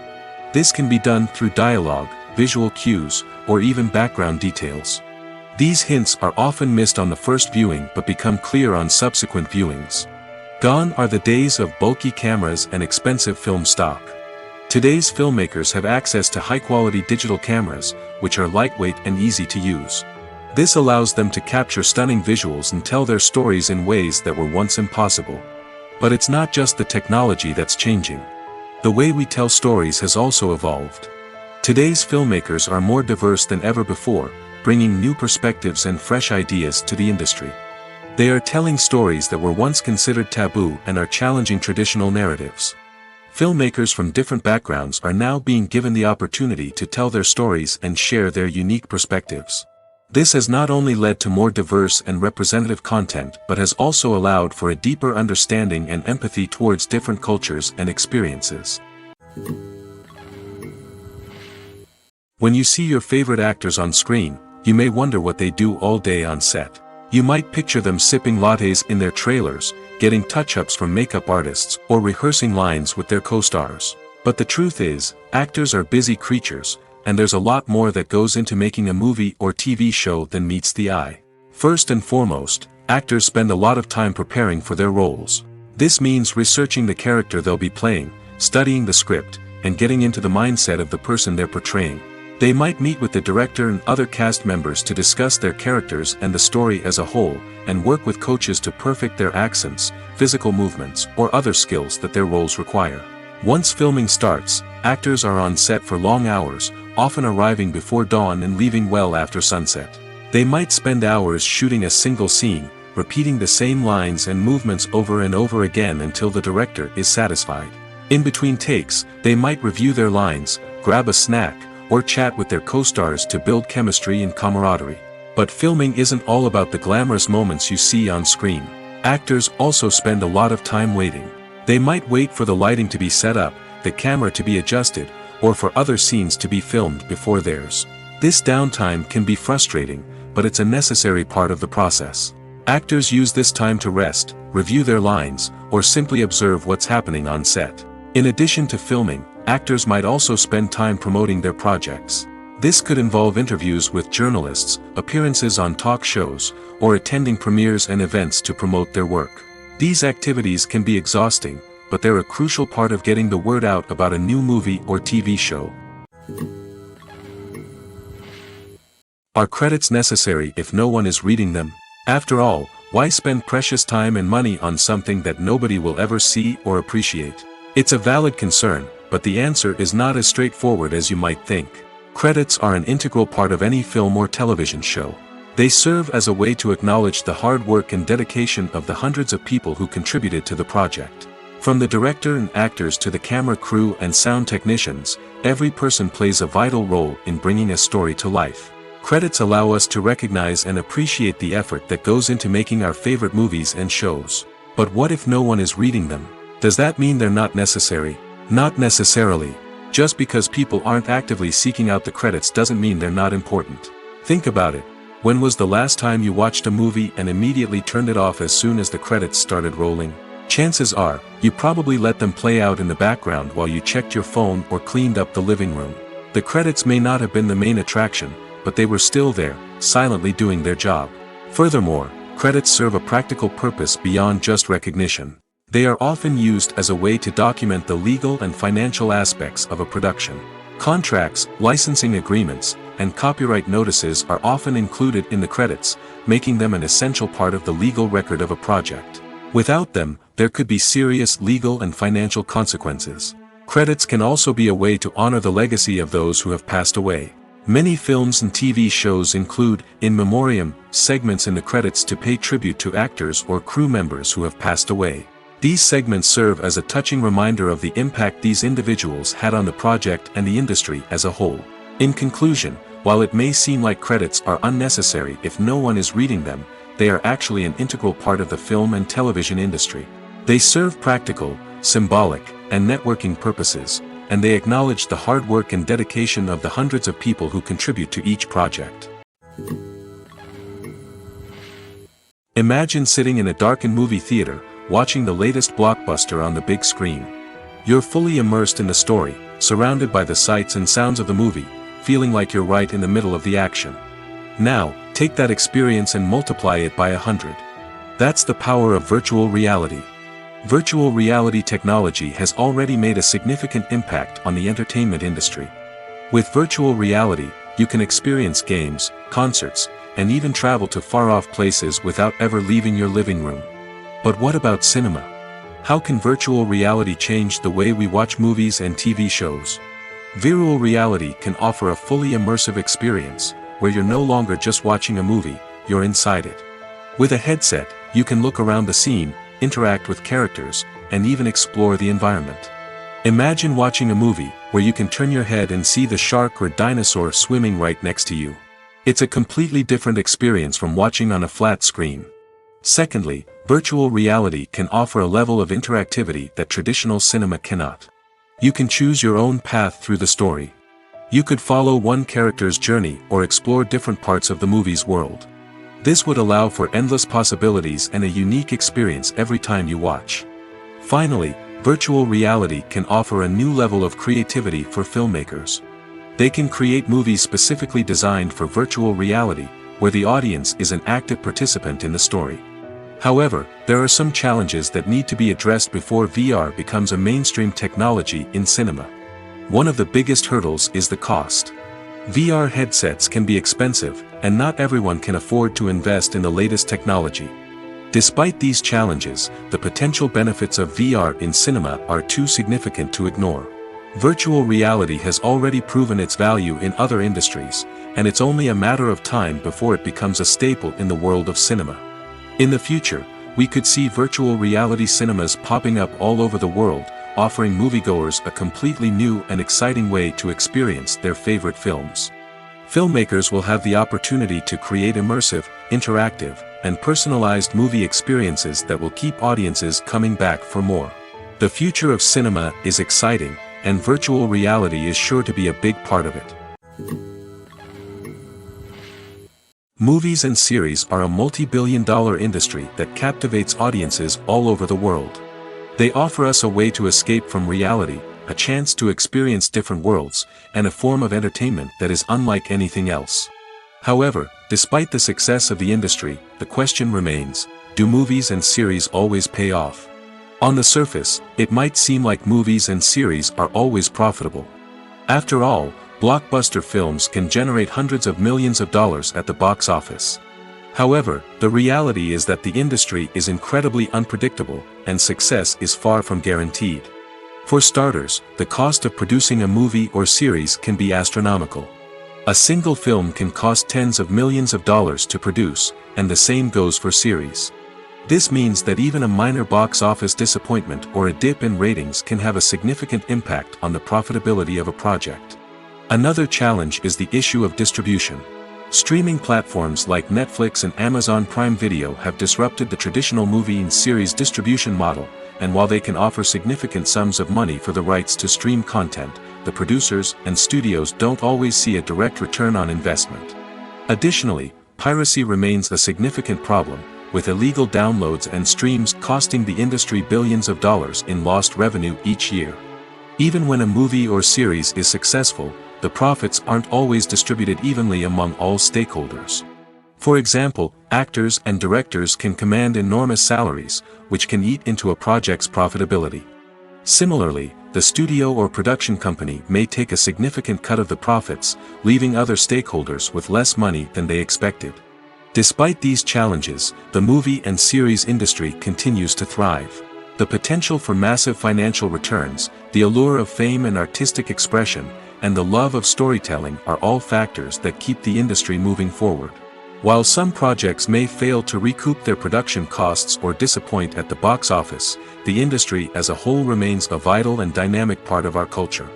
This can be done through dialogue, visual cues, or even background details. These hints are often missed on the first viewing but become clear on subsequent viewings. Gone are the days of bulky cameras and expensive film stock. Today's filmmakers have access to high-quality digital cameras, which are lightweight and easy to use. This allows them to capture stunning visuals and tell their stories in ways that were once impossible. But it's not just the technology that's changing. The way we tell stories has also evolved. Today's filmmakers are more diverse than ever before, bringing new perspectives and fresh ideas to the industry. They are telling stories that were once considered taboo and are challenging traditional narratives. Filmmakers from different backgrounds are now being given the opportunity to tell their stories and share their unique perspectives. This has not only led to more diverse and representative content but has also allowed for a deeper understanding and empathy towards different cultures and experiences. When you see your favorite actors on screen, you may wonder what they do all day on set. You might picture them sipping lattes in their trailers, getting touch-ups from makeup artists, or rehearsing lines with their co-stars. But the truth is, actors are busy creatures, and there's a lot more that goes into making a movie or TV show than meets the eye. First and foremost, actors spend a lot of time preparing for their roles. This means researching the character they'll be playing, studying the script, and getting into the mindset of the person they're portraying. They might meet with the director and other cast members to discuss their characters and the story as a whole, and work with coaches to perfect their accents, physical movements, or other skills that their roles require. Once filming starts, actors are on set for long hours, often arriving before dawn and leaving well after sunset. They might spend hours shooting a single scene, repeating the same lines and movements over and over again until the director is satisfied. In between takes, they might review their lines, grab a snack, or chat with their co-stars to build chemistry and camaraderie. But filming isn't all about the glamorous moments you see on screen. Actors also spend a lot of time waiting. They might wait for the lighting to be set up, the camera to be adjusted, or for other scenes to be filmed before theirs. This downtime can be frustrating, but it's a necessary part of the process. Actors use this time to rest, review their lines, or simply observe what's happening on set. In addition to filming, actors might also spend time promoting their projects. This could involve interviews with journalists, appearances on talk shows, or attending premieres and events to promote their work. These activities can be exhausting, but they're a crucial part of getting the word out about a new movie or TV show. Are credits necessary if no one is reading them? After all, why spend precious time and money on something that nobody will ever see or appreciate? It's a valid concern, but the answer is not as straightforward as you might think. Credits are an integral part of any film or television show. They serve as a way to acknowledge the hard work and dedication of the hundreds of people who contributed to the project. From the director and actors to the camera crew and sound technicians, every person plays a vital role in bringing a story to life. Credits allow us to recognize and appreciate the effort that goes into making our favorite movies and shows. But what if no one is reading them? Does that mean they're not necessary? Not necessarily. Just because people aren't actively seeking out the credits doesn't mean they're not important. Think about it. When was the last time you watched a movie and immediately turned it off as soon as the credits started rolling? Chances are, you probably let them play out in the background while you checked your phone or cleaned up the living room. The credits may not have been the main attraction, but they were still there, silently doing their job. Furthermore, credits serve a practical purpose beyond just recognition. They are often used as a way to document the legal and financial aspects of a production. Contracts, licensing agreements, and copyright notices are often included in the credits, making them an essential part of the legal record of a project. Without them, there could be serious legal and financial consequences. Credits can also be a way to honor the legacy of those who have passed away. Many films and TV shows include, in memoriam, segments in the credits to pay tribute to actors or crew members who have passed away. These segments serve as a touching reminder of the impact these individuals had on the project and the industry as a whole. In conclusion, while it may seem like credits are unnecessary if no one is reading them, they are actually an integral part of the film and television industry. They serve practical, symbolic, and networking purposes, and they acknowledge the hard work and dedication of the hundreds of people who contribute to each project. Imagine sitting in a darkened movie theater, watching the latest blockbuster on the big screen. You're fully immersed in the story, surrounded by the sights and sounds of the movie, feeling like you're right in the middle of the action. Now, take that experience and multiply it by 100. That's the power of virtual reality. Virtual reality technology has already made a significant impact on the entertainment industry. With virtual reality, you can experience games, concerts, and even travel to far-off places without ever leaving your living room. But what about cinema? How can virtual reality change the way we watch movies and TV shows? Virtual reality can offer a fully immersive experience, where you're no longer just watching a movie, you're inside it. With a headset, you can look around the scene, interact with characters, and even explore the environment. Imagine watching a movie, where you can turn your head and see the shark or dinosaur swimming right next to you. It's a completely different experience from watching on a flat screen. Secondly, virtual reality can offer a level of interactivity that traditional cinema cannot. You can choose your own path through the story. You could follow one character's journey or explore different parts of the movie's world. This would allow for endless possibilities and a unique experience every time you watch. Finally, virtual reality can offer a new level of creativity for filmmakers. They can create movies specifically designed for virtual reality, where the audience is an active participant in the story. However, there are some challenges that need to be addressed before VR becomes a mainstream technology in cinema. One of the biggest hurdles is the cost. VR headsets can be expensive, and not everyone can afford to invest in the latest technology. Despite these challenges, the potential benefits of VR in cinema are too significant to ignore. Virtual reality has already proven its value in other industries, and it's only a matter of time before it becomes a staple in the world of cinema. In the future, we could see virtual reality cinemas popping up all over the world, offering moviegoers a completely new and exciting way to experience their favorite films. Filmmakers will have the opportunity to create immersive, interactive, and personalized movie experiences that will keep audiences coming back for more. The future of cinema is exciting, and virtual reality is sure to be a big part of it. Movies and series are a multi-billion-dollar industry that captivates audiences all over the world. They offer us a way to escape from reality, a chance to experience different worlds, and a form of entertainment that is unlike anything else. However, despite the success of the industry, the question remains, do movies and series always pay off? On the surface, it might seem like movies and series are always profitable. After all, blockbuster films can generate hundreds of millions of dollars at the box office. However, the reality is that the industry is incredibly unpredictable, and success is far from guaranteed. For starters, the cost of producing a movie or series can be astronomical. A single film can cost tens of millions of dollars to produce, and the same goes for series. This means that even a minor box office disappointment or a dip in ratings can have a significant impact on the profitability of a project. Another challenge is the issue of distribution. Streaming platforms like Netflix and Amazon Prime Video have disrupted the traditional movie and series distribution model, and while they can offer significant sums of money for the rights to stream content, the producers and studios don't always see a direct return on investment. Additionally, piracy remains a significant problem, with illegal downloads and streams costing the industry billions of dollars in lost revenue each year. Even when a movie or series is successful, the profits aren't always distributed evenly among all stakeholders. For example, actors and directors can command enormous salaries, which can eat into a project's profitability. Similarly, the studio or production company may take a significant cut of the profits, leaving other stakeholders with less money than they expected. Despite these challenges, the movie and series industry continues to thrive. The potential for massive financial returns, the allure of fame and artistic expression, and the love of storytelling are all factors that keep the industry moving forward. While some projects may fail to recoup their production costs or disappoint at the box office, the industry as a whole remains a vital and dynamic part of our culture.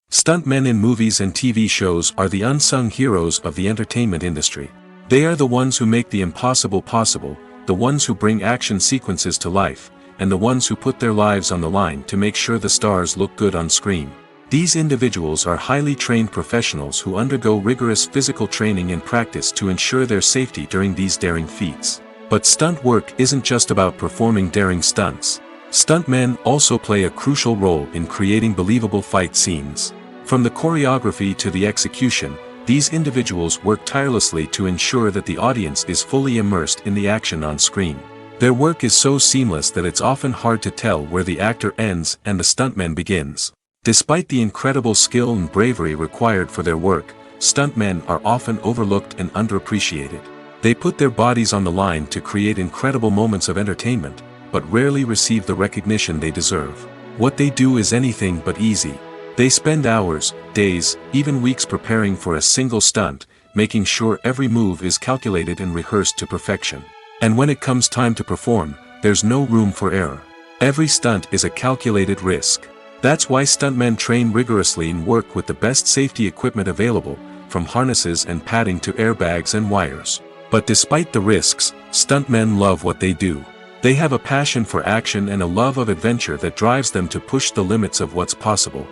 Stuntmen in movies and TV shows are the unsung heroes of the entertainment industry. They are the ones who make the impossible possible, the ones who bring action sequences to life, and the ones who put their lives on the line to make sure the stars look good on screen. These individuals are highly trained professionals who undergo rigorous physical training and practice to ensure their safety during these daring feats. But stunt work isn't just about performing daring stunts. Stuntmen also play a crucial role in creating believable fight scenes. From the choreography to the execution, These individuals work tirelessly to ensure that the audience is fully immersed in the action on screen. Their work is so seamless that it's often hard to tell where the actor ends and the stuntman begins. Despite the incredible skill and bravery required for their work, stuntmen are often overlooked and underappreciated. They put their bodies on the line to create incredible moments of entertainment, but rarely receive the recognition they deserve. What they do is anything but easy. They spend hours, days, even weeks preparing for a single stunt, making sure every move is calculated and rehearsed to perfection. And when it comes time to perform, there's no room for error. Every stunt is a calculated risk. That's why stuntmen train rigorously and work with the best safety equipment available, from harnesses and padding to airbags and wires. But despite the risks, stuntmen love what they do. They have a passion for action and a love of adventure that drives them to push the limits of what's possible.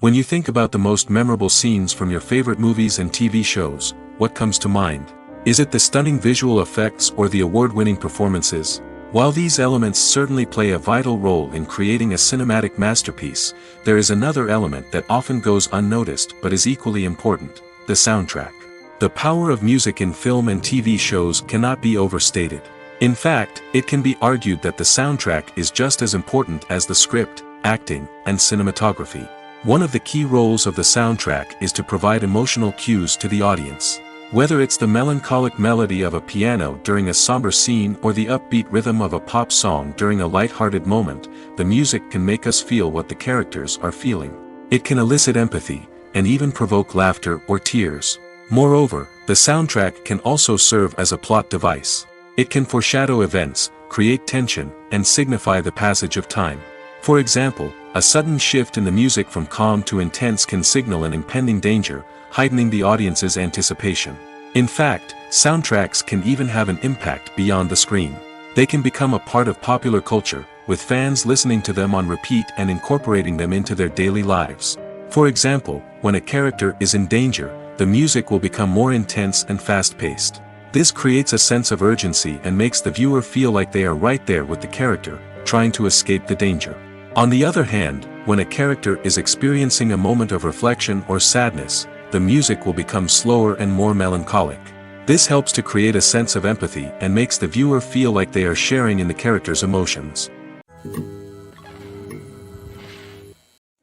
When you think about the most memorable scenes from your favorite movies and TV shows, what comes to mind? Is it the stunning visual effects or the award-winning performances? While these elements certainly play a vital role in creating a cinematic masterpiece, there is another element that often goes unnoticed but is equally important: the soundtrack. The power of music in film and TV shows cannot be overstated. In fact, it can be argued that the soundtrack is just as important as the script, acting, and cinematography. One of the key roles of the soundtrack is to provide emotional cues to the audience. Whether it's the melancholic melody of a piano during a somber scene or the upbeat rhythm of a pop song during a light-hearted moment, the music can make us feel what the characters are feeling. It can elicit empathy, and even provoke laughter or tears. Moreover, the soundtrack can also serve as a plot device. It can foreshadow events, create tension, and signify the passage of time. For example, a sudden shift in the music from calm to intense can signal an impending danger, heightening the audience's anticipation. In fact, soundtracks can even have an impact beyond the screen. They can become a part of popular culture, with fans listening to them on repeat and incorporating them into their daily lives. For example, when a character is in danger, the music will become more intense and fast-paced. This creates a sense of urgency and makes the viewer feel like they are right there with the character, trying to escape the danger. On the other hand, when a character is experiencing a moment of reflection or sadness, the music will become slower and more melancholic. This helps to create a sense of empathy and makes the viewer feel like they are sharing in the character's emotions.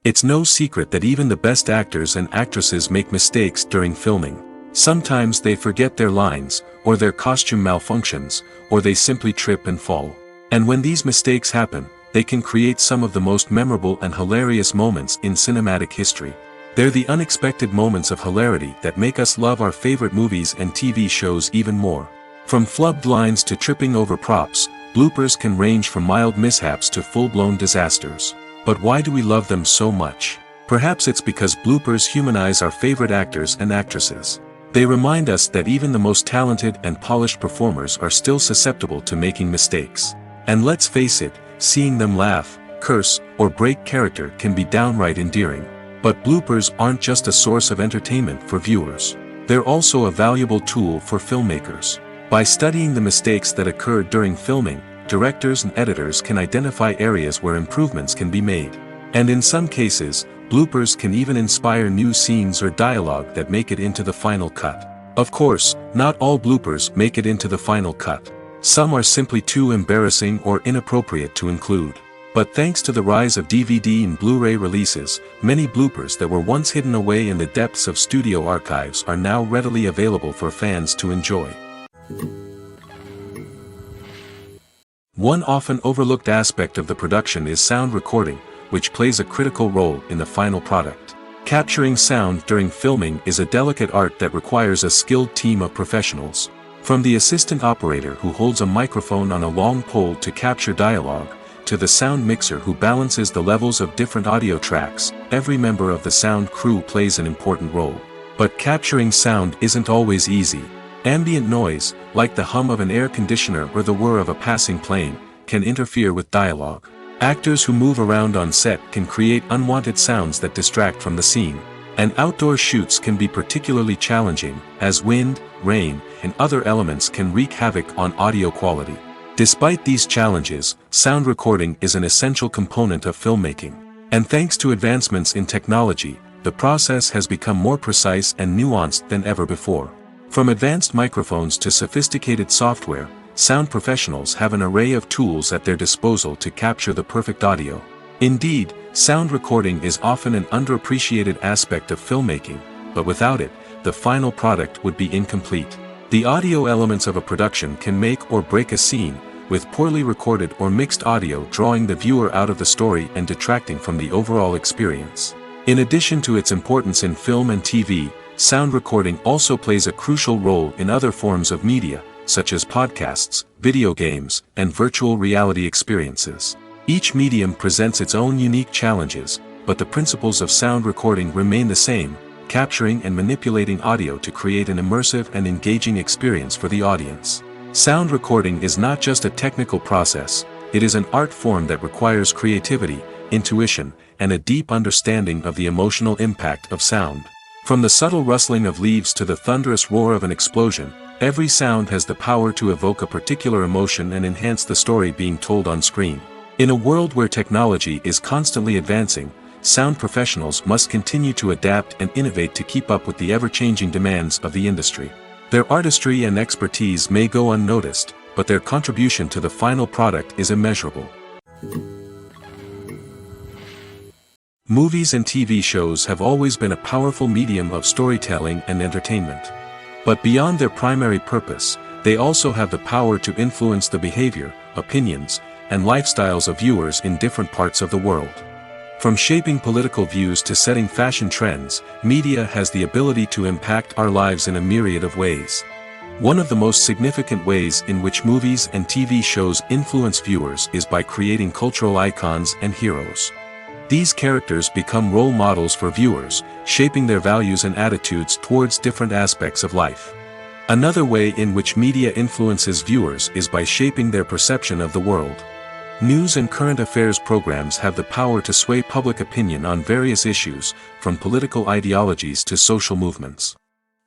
It's no secret that even the best actors and actresses make mistakes during filming. Sometimes they forget their lines, or their costume malfunctions, or they simply trip and fall. And when these mistakes happen, they can create some of the most memorable and hilarious moments in cinematic history. They're the unexpected moments of hilarity that make us love our favorite movies and TV shows even more. From flubbed lines to tripping over props, bloopers can range from mild mishaps to full-blown disasters. But why do we love them so much? Perhaps it's because bloopers humanize our favorite actors and actresses. They remind us that even the most talented and polished performers are still susceptible to making mistakes. And let's face it, seeing them laugh, curse, or break character can be downright endearing. But bloopers aren't just a source of entertainment for viewers. They're also a valuable tool for filmmakers. By studying the mistakes that occur during filming, directors and editors can identify areas where improvements can be made. And in some cases, bloopers can even inspire new scenes or dialogue that make it into the final cut. Of course, not all bloopers make it into the final cut. Some are simply too embarrassing or inappropriate to include. But thanks to the rise of DVD and Blu-ray releases, many bloopers that were once hidden away in the depths of studio archives are now readily available for fans to enjoy. One often overlooked aspect of the production is sound recording, which plays a critical role in the final product. Capturing sound during filming is a delicate art that requires a skilled team of professionals. From the assistant operator who holds a microphone on a long pole to capture dialogue, to the sound mixer who balances the levels of different audio tracks, every member of the sound crew plays an important role. But capturing sound isn't always easy. Ambient noise, like the hum of an air conditioner or the whir of a passing plane, can interfere with dialogue. Actors who move around on set can create unwanted sounds that distract from the scene. And outdoor shoots can be particularly challenging, as wind, rain, and other elements can wreak havoc on audio quality. Despite these challenges, sound recording is an essential component of filmmaking. And thanks to advancements in technology, the process has become more precise and nuanced than ever before. From advanced microphones to sophisticated software, sound professionals have an array of tools at their disposal to capture the perfect audio. Indeed, sound recording is often an underappreciated aspect of filmmaking, but without it, the final product would be incomplete. The audio elements of a production can make or break a scene, with poorly recorded or mixed audio drawing the viewer out of the story and detracting from the overall experience. In addition to its importance in film and TV, sound recording also plays a crucial role in other forms of media, such as podcasts, video games, and virtual reality experiences. Each medium presents its own unique challenges, but the principles of sound recording remain the same, capturing and manipulating audio to create an immersive and engaging experience for the audience. Sound recording is not just a technical process, it is an art form that requires creativity, intuition, and a deep understanding of the emotional impact of sound. From the subtle rustling of leaves to the thunderous roar of an explosion, every sound has the power to evoke a particular emotion and enhance the story being told on screen. In a world where technology is constantly advancing, sound professionals must continue to adapt and innovate to keep up with the ever-changing demands of the industry. Their artistry and expertise may go unnoticed, but their contribution to the final product is immeasurable. Movies and TV shows have always been a powerful medium of storytelling and entertainment. But beyond their primary purpose, they also have the power to influence the behavior, opinions, and lifestyles of viewers in different parts of the world. From shaping political views to setting fashion trends, media has the ability to impact our lives in a myriad of ways. One of the most significant ways in which movies and TV shows influence viewers is by creating cultural icons and heroes. These characters become role models for viewers, shaping their values and attitudes towards different aspects of life. Another way in which media influences viewers is by shaping their perception of the world. News and current affairs programs have the power to sway public opinion on various issues, from political ideologies to social movements.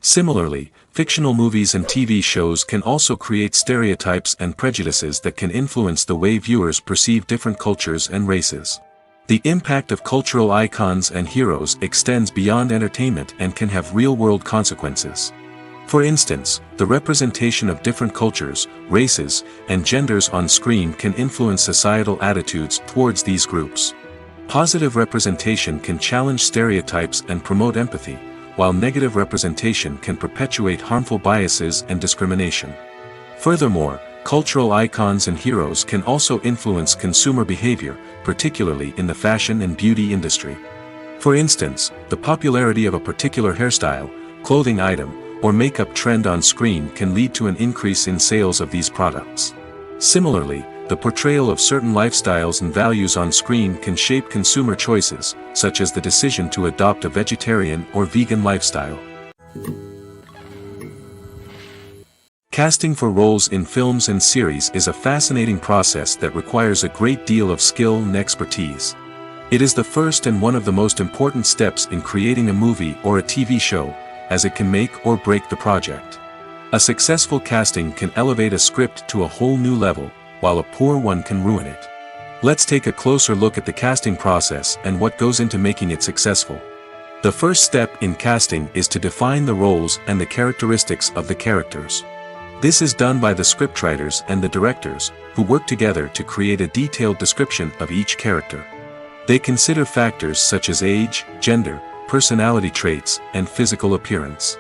Similarly, fictional movies and TV shows can also create stereotypes and prejudices that can influence the way viewers perceive different cultures and races. The impact of cultural icons and heroes extends beyond entertainment and can have real-world consequences. For instance, the representation of different cultures, races, and genders on screen can influence societal attitudes towards these groups. Positive representation can challenge stereotypes and promote empathy, while negative representation can perpetuate harmful biases and discrimination. Furthermore, cultural icons and heroes can also influence consumer behavior, particularly in the fashion and beauty industry. For instance, the popularity of a particular hairstyle, clothing item, or makeup trend on screen can lead to an increase in sales of these products. Similarly, the portrayal of certain lifestyles and values on screen can shape consumer choices, such as the decision to adopt a vegetarian or vegan lifestyle. Casting for roles in films and series is a fascinating process that requires a great deal of skill and expertise. It is the first and one of the most important steps in creating a movie or a TV show, as it can make or break the project. A successful casting can elevate a script to a whole new level, while a poor one can ruin it. Let's take a closer look at the casting process and what goes into making it successful. The first step in casting is to define the roles and the characteristics of the characters. This is done by the scriptwriters and the directors, who work together to create a detailed description of each character. They consider factors such as age, gender, personality traits, and physical appearance.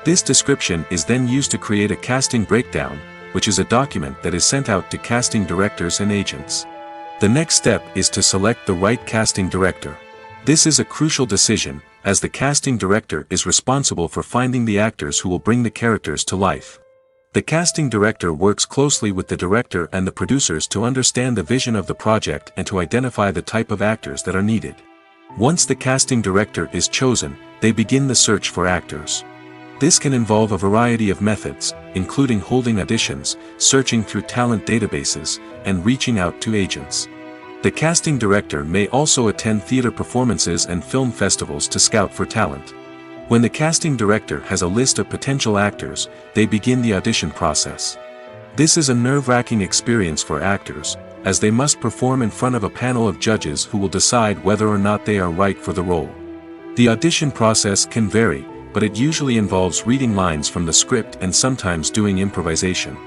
This description is then used to create a casting breakdown, which is a document that is sent out to casting directors and agents. The next step is to select the right casting director. This is a crucial decision, as the casting director is responsible for finding the actors who will bring the characters to life. The casting director works closely with the director and the producers to understand the vision of the project and to identify the type of actors that are needed. Once the casting director is chosen, they begin the search for actors. This can involve a variety of methods, including holding auditions, searching through talent databases, and reaching out to agents. The casting director may also attend theater performances and film festivals to scout for talent. When the casting director has a list of potential actors, they begin the audition process. This is a nerve-wracking experience for actors, as they must perform in front of a panel of judges who will decide whether or not they are right for the role. The audition process can vary, but it usually involves reading lines from the script and sometimes doing improvisation.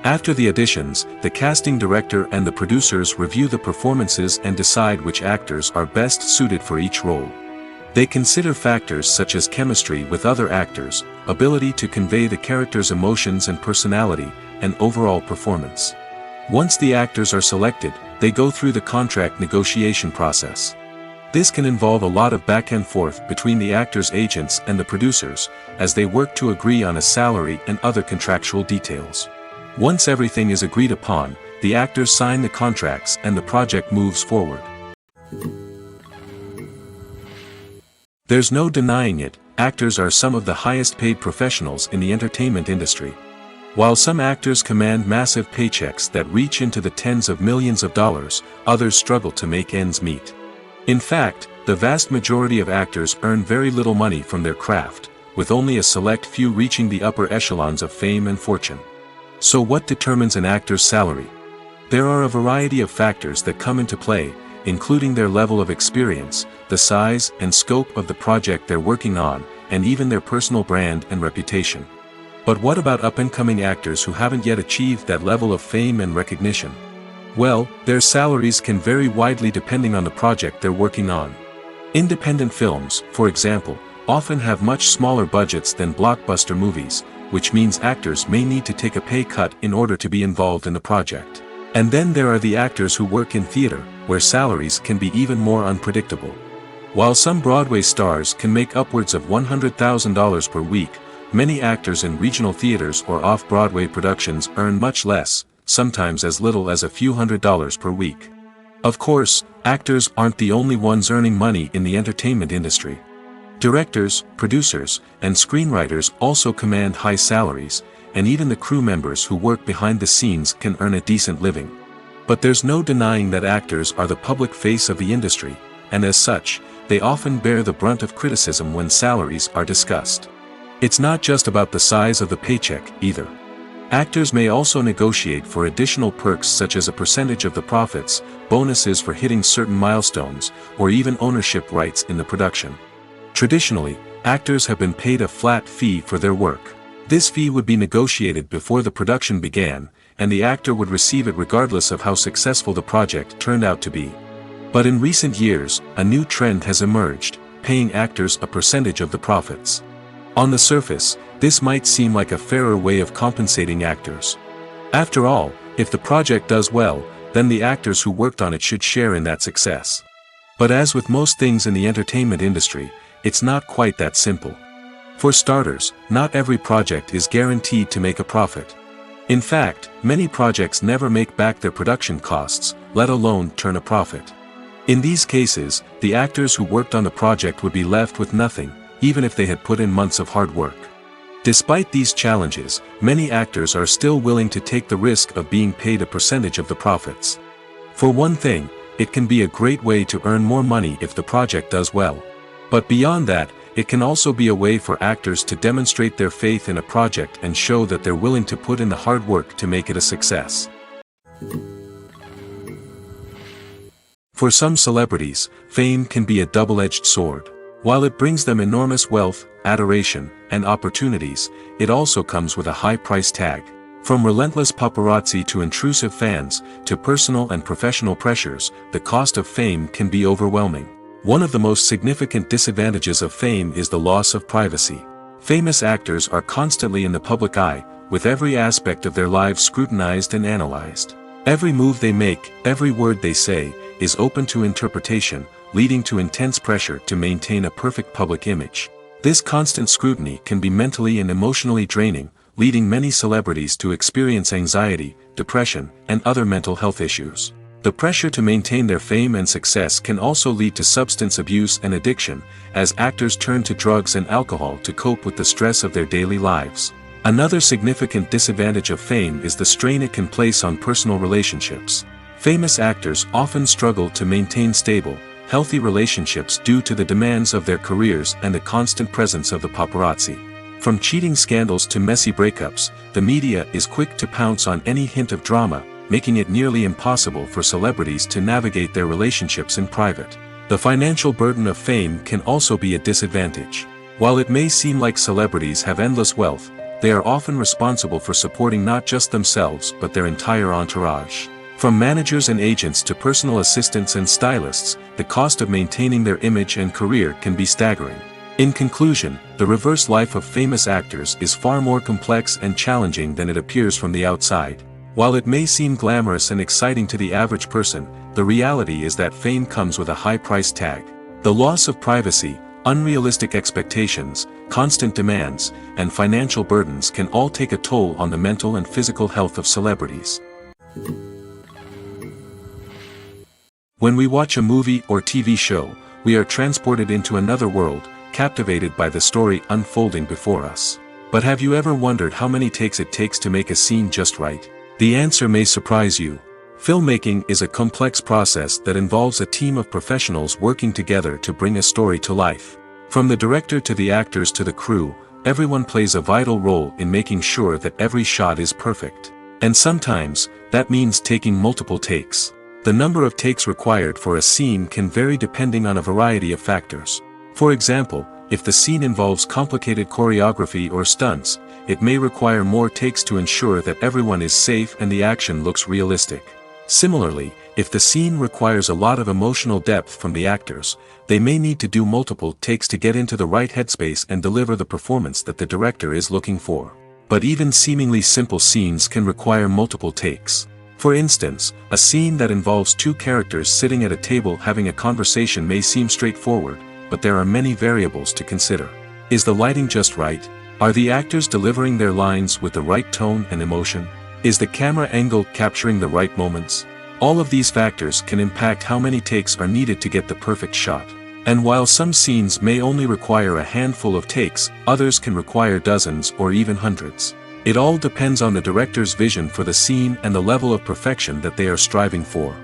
After the auditions, the casting director and the producers review the performances and decide which actors are best suited for each role. They consider factors such as chemistry with other actors, ability to convey the character's emotions and personality, and overall performance. Once the actors are selected, they go through the contract negotiation process. This can involve a lot of back and forth between the actors' agents and the producers, as they work to agree on a salary and other contractual details. Once everything is agreed upon, the actors sign the contracts and the project moves forward. There's no denying it, actors are some of the highest paid professionals in the entertainment industry. While some actors command massive paychecks that reach into the tens of millions of dollars, others struggle to make ends meet. In fact, the vast majority of actors earn very little money from their craft, with only a select few reaching the upper echelons of fame and fortune. So what determines an actor's salary? There are a variety of factors that come into play, including their level of experience, the size and scope of the project they're working on, and even their personal brand and reputation. But what about up-and-coming actors who haven't yet achieved that level of fame and recognition? Well, their salaries can vary widely depending on the project they're working on. Independent films, for example, often have much smaller budgets than blockbuster movies, which means actors may need to take a pay cut in order to be involved in the project. And then there are the actors who work in theater, where salaries can be even more unpredictable. While some Broadway stars can make upwards of $100,000 per week, many actors in regional theaters or off-Broadway productions earn much less, sometimes as little as a few $100s per week. Of course, actors aren't the only ones earning money in the entertainment industry. Directors, producers, and screenwriters also command high salaries, and even the crew members who work behind the scenes can earn a decent living. But there's no denying that actors are the public face of the industry, and as such, they often bear the brunt of criticism when salaries are discussed. It's not just about the size of the paycheck, either. Actors may also negotiate for additional perks such as a percentage of the profits, bonuses for hitting certain milestones, or even ownership rights in the production. Traditionally, actors have been paid a flat fee for their work. This fee would be negotiated before the production began, and the actor would receive it regardless of how successful the project turned out to be. But in recent years, a new trend has emerged, paying actors a percentage of the profits. On the surface, this might seem like a fairer way of compensating actors. After all, if the project does well, then the actors who worked on it should share in that success. But as with most things in the entertainment industry, it's not quite that simple. For starters, not every project is guaranteed to make a profit. In fact, many projects never make back their production costs, let alone turn a profit. In these cases, the actors who worked on the project would be left with nothing, even if they had put in months of hard work. Despite these challenges, many actors are still willing to take the risk of being paid a percentage of the profits. For one thing, it can be a great way to earn more money if the project does well. But beyond that, it can also be a way for actors to demonstrate their faith in a project and show that they're willing to put in the hard work to make it a success. For some celebrities, fame can be a double-edged sword. While it brings them enormous wealth, adoration, and opportunities, it also comes with a high price tag. From relentless paparazzi to intrusive fans, to personal and professional pressures, the cost of fame can be overwhelming. One of the most significant disadvantages of fame is the loss of privacy. Famous actors are constantly in the public eye, with every aspect of their lives scrutinized and analyzed. Every move they make, every word they say, is open to interpretation, leading to intense pressure to maintain a perfect public image. This constant scrutiny can be mentally and emotionally draining, leading many celebrities to experience anxiety, depression, and other mental health issues. The pressure to maintain their fame and success can also lead to substance abuse and addiction, as actors turn to drugs and alcohol to cope with the stress of their daily lives. Another significant disadvantage of fame is the strain it can place on personal relationships. Famous actors often struggle to maintain stable, healthy relationships due to the demands of their careers and the constant presence of the paparazzi. From cheating scandals to messy breakups, the media is quick to pounce on any hint of drama, making it nearly impossible for celebrities to navigate their relationships in private. The financial burden of fame can also be a disadvantage. While it may seem like celebrities have endless wealth, they are often responsible for supporting not just themselves but their entire entourage. From managers and agents to personal assistants and stylists, the cost of maintaining their image and career can be staggering. In conclusion, the reverse life of famous actors is far more complex and challenging than it appears from the outside. While it may seem glamorous and exciting to the average person, the reality is that fame comes with a high price tag. The loss of privacy, unrealistic expectations, constant demands, and financial burdens can all take a toll on the mental and physical health of celebrities. When we watch a movie or TV show, we are transported into another world, captivated by the story unfolding before us. But have you ever wondered how many takes it takes to make a scene just right? The answer may surprise you. Filmmaking is a complex process that involves a team of professionals working together to bring a story to life. From the director to the actors to the crew, everyone plays a vital role in making sure that every shot is perfect. And sometimes, that means taking multiple takes. The number of takes required for a scene can vary depending on a variety of factors. For example, if the scene involves complicated choreography or stunts, it may require more takes to ensure that everyone is safe and the action looks realistic. Similarly, if the scene requires a lot of emotional depth from the actors, they may need to do multiple takes to get into the right headspace and deliver the performance that the director is looking for. But even seemingly simple scenes can require multiple takes. For instance, a scene that involves two characters sitting at a table having a conversation may seem straightforward, but there are many variables to consider. Is the lighting just right? Are the actors delivering their lines with the right tone and emotion? Is the camera angle capturing the right moments? All of these factors can impact how many takes are needed to get the perfect shot. And while some scenes may only require a handful of takes, others can require dozens or even hundreds. It all depends on the director's vision for the scene and the level of perfection that they are striving for.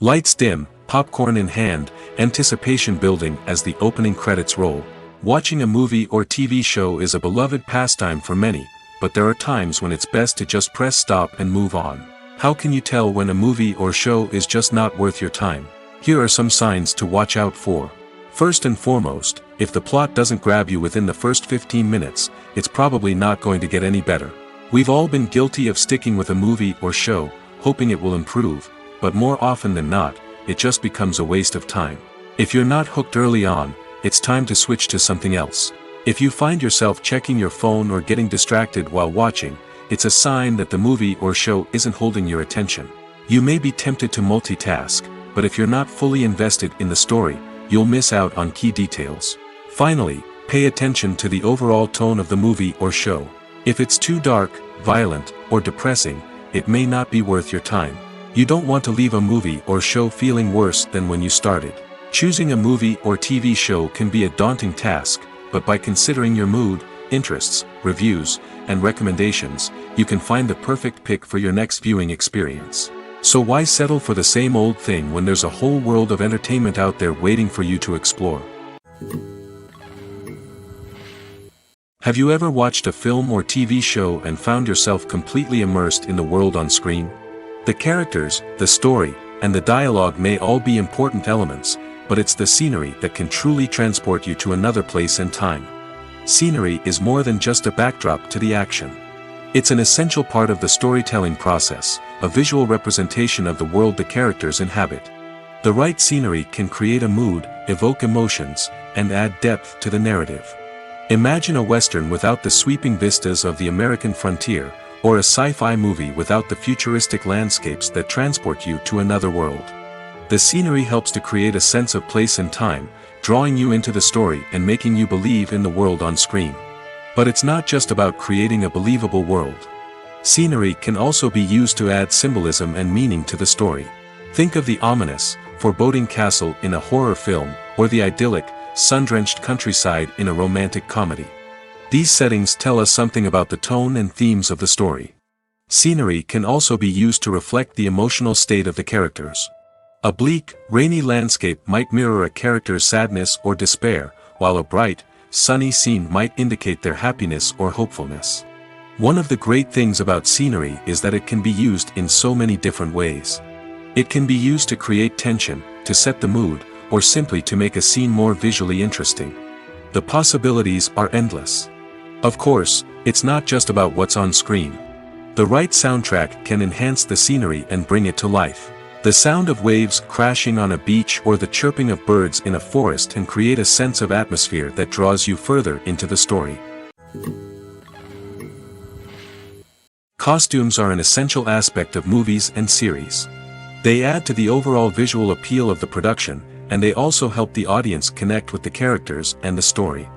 Lights dim, popcorn in hand, anticipation building as the opening credits roll. Watching a movie or TV show is a beloved pastime for many, but there are times when it's best to just press stop and move on. How can you tell when a movie or show is just not worth your time? Here are some signs to watch out for. First and foremost, if the plot doesn't grab you within the first 15 minutes, it's probably not going to get any better. We've all been guilty of sticking with a movie or show, hoping it will improve, but more often than not, it just becomes a waste of time. If you're not hooked early on, it's time to switch to something else. If you find yourself checking your phone or getting distracted while watching, it's a sign that the movie or show isn't holding your attention. You may be tempted to multitask, but if you're not fully invested in the story, you'll miss out on key details. Finally, pay attention to the overall tone of the movie or show. If it's too dark, violent, or depressing, it may not be worth your time. You don't want to leave a movie or show feeling worse than when you started. Choosing a movie or TV show can be a daunting task, but by considering your mood, interests, reviews, and recommendations, you can find the perfect pick for your next viewing experience. So why settle for the same old thing when there's a whole world of entertainment out there waiting for you to explore? Have you ever watched a film or TV show and found yourself completely immersed in the world on screen? The characters, the story, and the dialogue may all be important elements, but it's the scenery that can truly transport you to another place and time. Scenery is more than just a backdrop to the action. It's an essential part of the storytelling process, a visual representation of the world the characters inhabit. The right scenery can create a mood, evoke emotions, and add depth to the narrative. Imagine a Western without the sweeping vistas of the American frontier, or a sci-fi movie without the futuristic landscapes that transport you to another world. The scenery helps to create a sense of place and time, drawing you into the story and making you believe in the world on screen. But it's not just about creating a believable world. Scenery can also be used to add symbolism and meaning to the story. Think of the ominous, foreboding castle in a horror film, or the idyllic, sun-drenched countryside in a romantic comedy. These settings tell us something about the tone and themes of the story. Scenery can also be used to reflect the emotional state of the characters. A bleak, rainy landscape might mirror a character's sadness or despair, while a bright, sunny scene might indicate their happiness or hopefulness. One of the great things about scenery is that it can be used in so many different ways. It can be used to create tension, to set the mood, or simply to make a scene more visually interesting. The possibilities are endless. Of course, it's not just about what's on screen. The right soundtrack can enhance the scenery and bring it to life. The sound of waves crashing on a beach or the chirping of birds in a forest can create a sense of atmosphere that draws you further into the story. Costumes are an essential aspect of movies and series. They add to the overall visual appeal of the production, and they also help the audience connect with the characters and the story.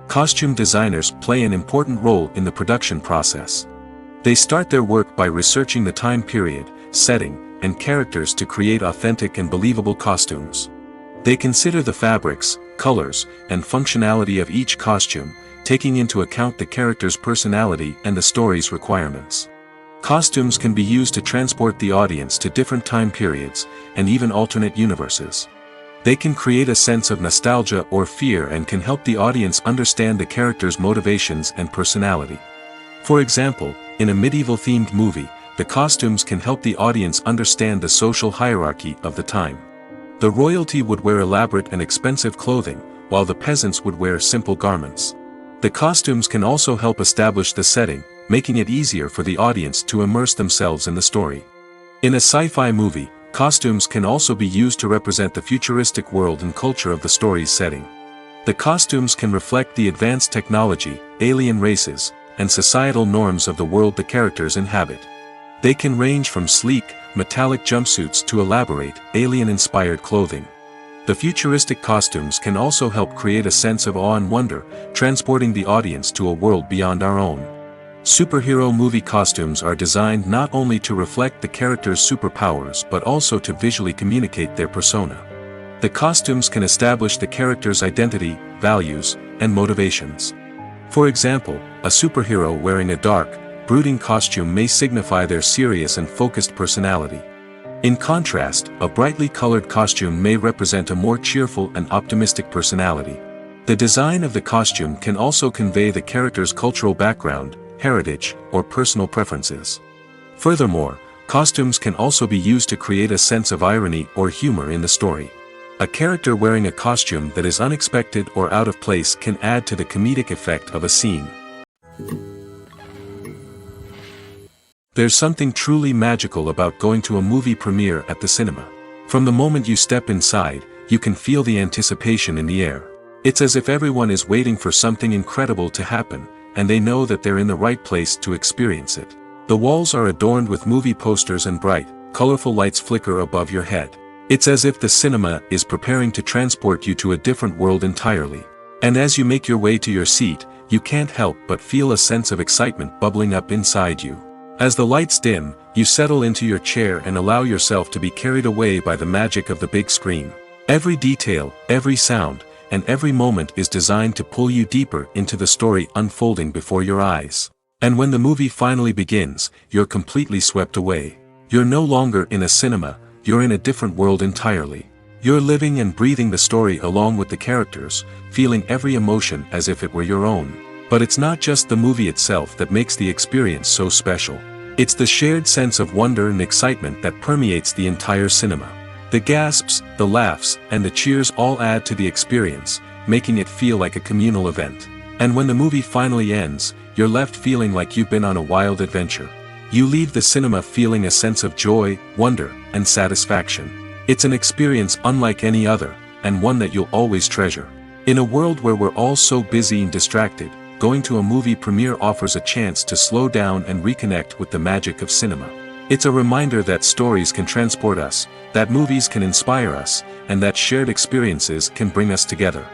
Costume designers play an important role in the production process. They start their work by researching the time period, setting, and characters to create authentic and believable costumes. They consider the fabrics, colors, and functionality of each costume, taking into account the character's personality and the story's requirements. Costumes can be used to transport the audience to different time periods, and even alternate universes. They can create a sense of nostalgia or fear and can help the audience understand the character's motivations and personality. For example, in a medieval-themed movie, the costumes can help the audience understand the social hierarchy of the time. The royalty would wear elaborate and expensive clothing, while the peasants would wear simple garments. The costumes can also help establish the setting, making it easier for the audience to immerse themselves in the story. In a sci-fi movie, costumes can also be used to represent the futuristic world and culture of the story's setting. The costumes can reflect the advanced technology, alien races, and societal norms of the world the characters inhabit. They can range from sleek, metallic jumpsuits to elaborate, alien-inspired clothing. The futuristic costumes can also help create a sense of awe and wonder, transporting the audience to a world beyond our own. Superhero movie costumes are designed not only to reflect the character's superpowers but also to visually communicate their persona. The costumes can establish the character's identity, values, and motivations. For example, a superhero wearing a dark, brooding costume may signify their serious and focused personality. In contrast, a brightly colored costume may represent a more cheerful and optimistic personality. The design of the costume can also convey the character's cultural background, heritage, or personal preferences. Furthermore, costumes can also be used to create a sense of irony or humor in the story. A character wearing a costume that is unexpected or out of place can add to the comedic effect of a scene. There's something truly magical about going to a movie premiere at the cinema. From the moment you step inside, you can feel the anticipation in the air. It's as if everyone is waiting for something incredible to happen, and they know that they're in the right place to experience it. The walls are adorned with movie posters and bright, colorful lights flicker above your head. It's as if the cinema is preparing to transport you to a different world entirely. And as you make your way to your seat, you can't help but feel a sense of excitement bubbling up inside you. As the lights dim, you settle into your chair and allow yourself to be carried away by the magic of the big screen. Every detail, every sound, and every moment is designed to pull you deeper into the story unfolding before your eyes. And when the movie finally begins, you're completely swept away. You're no longer in a cinema, you're in a different world entirely. You're living and breathing the story along with the characters, feeling every emotion as if it were your own. But it's not just the movie itself that makes the experience so special. It's the shared sense of wonder and excitement that permeates the entire cinema. The gasps, the laughs, and the cheers all add to the experience, making it feel like a communal event. And when the movie finally ends, you're left feeling like you've been on a wild adventure. You leave the cinema feeling a sense of joy, wonder, and satisfaction. It's an experience unlike any other, and one that you'll always treasure. In a world where we're all so busy and distracted, going to a movie premiere offers a chance to slow down and reconnect with the magic of cinema. It's a reminder that stories can transport us, that movies can inspire us, and that shared experiences can bring us together.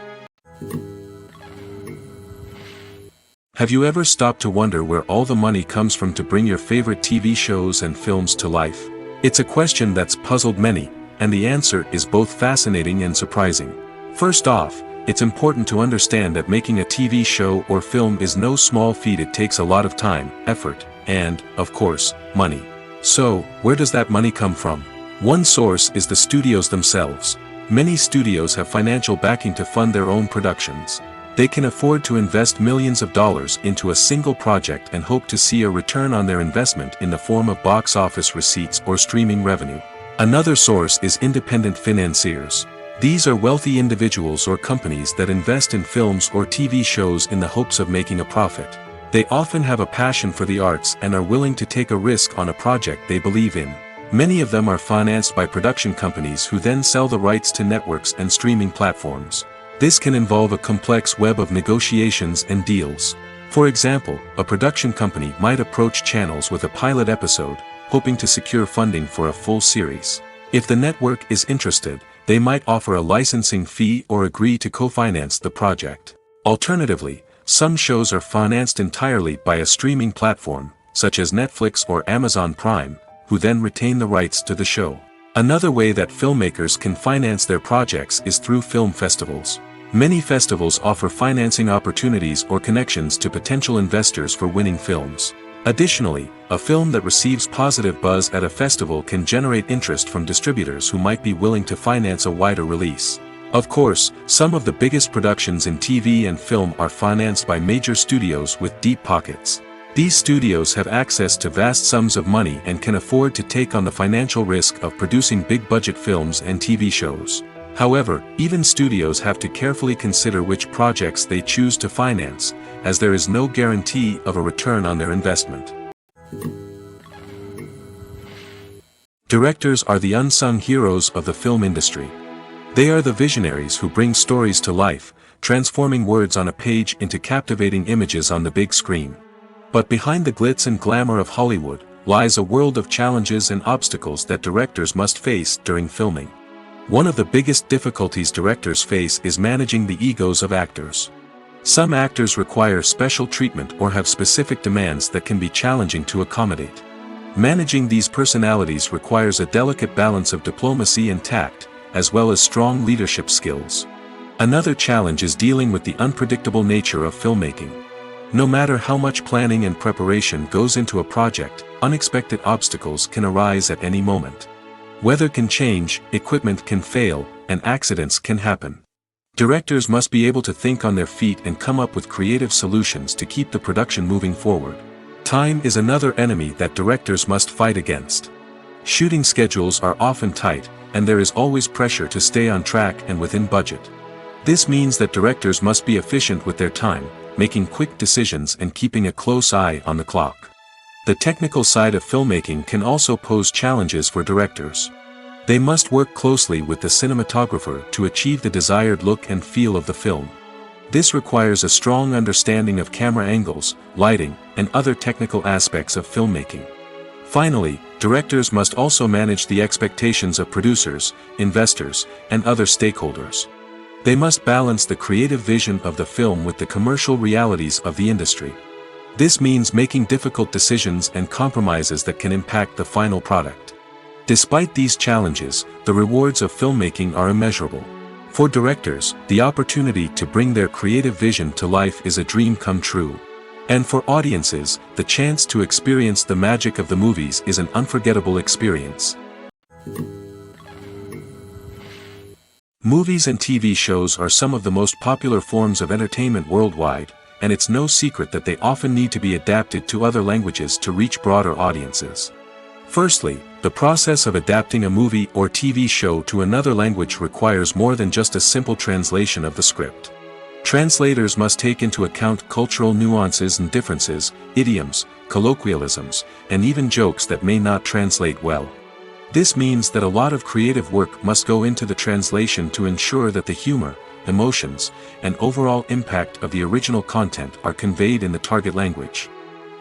Have you ever stopped to wonder where all the money comes from to bring your favorite TV shows and films to life? It's a question that's puzzled many, and the answer is both fascinating and surprising. First off, it's important to understand that making a TV show or film is no small feat. It takes a lot of time, effort, and, of course, money. So, where does that money come from? One source is the studios themselves. Many studios have financial backing to fund their own productions. They can afford to invest millions of dollars into a single project and hope to see a return on their investment in the form of box office receipts or streaming revenue. Another source is independent financiers. These are wealthy individuals or companies that invest in films or TV shows in the hopes of making a profit. They often have a passion for the arts and are willing to take a risk on a project they believe in. Many of them are financed by production companies who then sell the rights to networks and streaming platforms. This can involve a complex web of negotiations and deals. For example, a production company might approach channels with a pilot episode, hoping to secure funding for a full series. If the network is interested, they might offer a licensing fee or agree to co-finance the project. Alternatively, some shows are financed entirely by a streaming platform, such as Netflix or Amazon Prime, who then retain the rights to the show. Another way that filmmakers can finance their projects is through film festivals. Many festivals offer financing opportunities or connections to potential investors for winning films. Additionally, a film that receives positive buzz at a festival can generate interest from distributors who might be willing to finance a wider release. Of course, some of the biggest productions in TV and film are financed by major studios with deep pockets. These studios have access to vast sums of money and can afford to take on the financial risk of producing big-budget films and TV shows. However, even studios have to carefully consider which projects they choose to finance, as there is no guarantee of a return on their investment. Directors are the unsung heroes of the film industry. They are the visionaries who bring stories to life, transforming words on a page into captivating images on the big screen. But behind the glitz and glamour of Hollywood, lies a world of challenges and obstacles that directors must face during filming. One of the biggest difficulties directors face is managing the egos of actors. Some actors require special treatment or have specific demands that can be challenging to accommodate. Managing these personalities requires a delicate balance of diplomacy and tact, as well as strong leadership skills. Another challenge is dealing with the unpredictable nature of filmmaking. No matter how much planning and preparation goes into a project, unexpected obstacles can arise at any moment. Weather can change, equipment can fail, and accidents can happen. Directors must be able to think on their feet and come up with creative solutions to keep the production moving forward. Time is another enemy that directors must fight against. Shooting schedules are often tight, and there is always pressure to stay on track and within budget. This means that directors must be efficient with their time, making quick decisions and keeping a close eye on the clock. The technical side of filmmaking can also pose challenges for directors. They must work closely with the cinematographer to achieve the desired look and feel of the film. This requires a strong understanding of camera angles, lighting, and other technical aspects of filmmaking. Finally, directors must also manage the expectations of producers, investors, and other stakeholders. They must balance the creative vision of the film with the commercial realities of the industry. This means making difficult decisions and compromises that can impact the final product. Despite these challenges, the rewards of filmmaking are immeasurable. For directors, the opportunity to bring their creative vision to life is a dream come true. And for audiences, the chance to experience the magic of the movies is an unforgettable experience. Movies and TV shows are some of the most popular forms of entertainment worldwide, and it's no secret that they often need to be adapted to other languages to reach broader audiences. Firstly, the process of adapting a movie or TV show to another language requires more than just a simple translation of the script. Translators must take into account cultural nuances and differences, idioms, colloquialisms, and even jokes that may not translate well. This means that a lot of creative work must go into the translation to ensure that the humor, emotions, and overall impact of the original content are conveyed in the target language.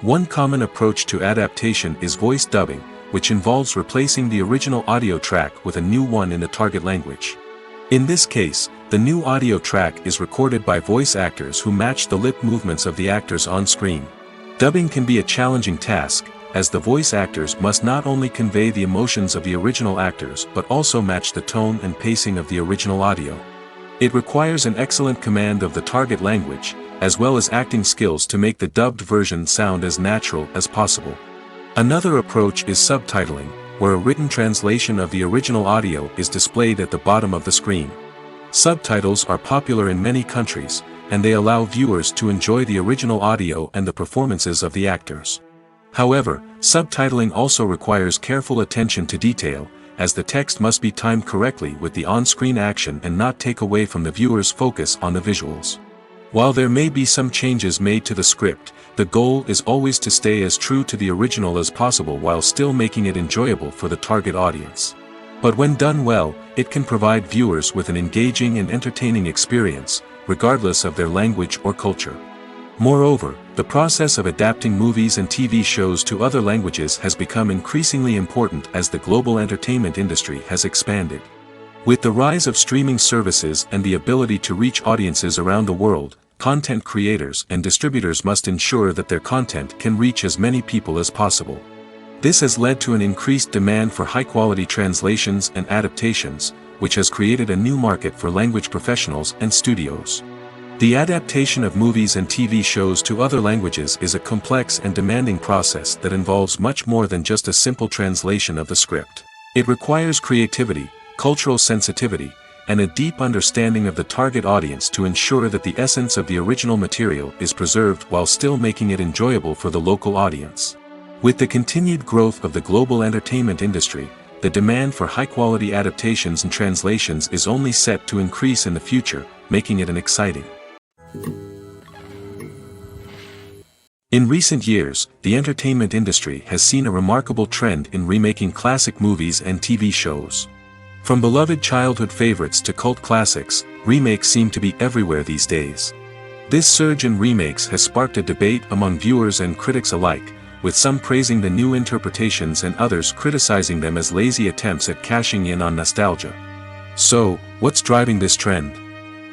One common approach to adaptation is voice dubbing, which involves replacing the original audio track with a new one in the target language. In this case, the new audio track is recorded by voice actors who match the lip movements of the actors on screen. Dubbing can be a challenging task, as the voice actors must not only convey the emotions of the original actors but also match the tone and pacing of the original audio. It requires an excellent command of the target language, as well as acting skills to make the dubbed version sound as natural as possible. Another approach is subtitling, where a written translation of the original audio is displayed at the bottom of the screen. Subtitles are popular in many countries, and they allow viewers to enjoy the original audio and the performances of the actors. However, subtitling also requires careful attention to detail, as the text must be timed correctly with the on-screen action and not take away from the viewer's focus on the visuals. While there may be some changes made to the script, the goal is always to stay as true to the original as possible while still making it enjoyable for the target audience. But when done well, it can provide viewers with an engaging and entertaining experience, regardless of their language or culture. Moreover, the process of adapting movies and TV shows to other languages has become increasingly important as the global entertainment industry has expanded. With the rise of streaming services and the ability to reach audiences around the world, content creators and distributors must ensure that their content can reach as many people as possible. This has led to an increased demand for high-quality translations and adaptations, which has created a new market for language professionals and studios. The adaptation of movies and TV shows to other languages is a complex and demanding process that involves much more than just a simple translation of the script. It requires creativity, cultural sensitivity, and a deep understanding of the target audience to ensure that the essence of the original material is preserved while still making it enjoyable for the local audience. With the continued growth of the global entertainment industry, the demand for high-quality adaptations and translations is only set to increase in the future, making it an exciting. In recent years, the entertainment industry has seen a remarkable trend in remaking classic movies and TV shows. From beloved childhood favorites to cult classics, remakes seem to be everywhere these days. This surge in remakes has sparked a debate among viewers and critics alike, with some praising the new interpretations and others criticizing them as lazy attempts at cashing in on nostalgia. So, what's driving this trend?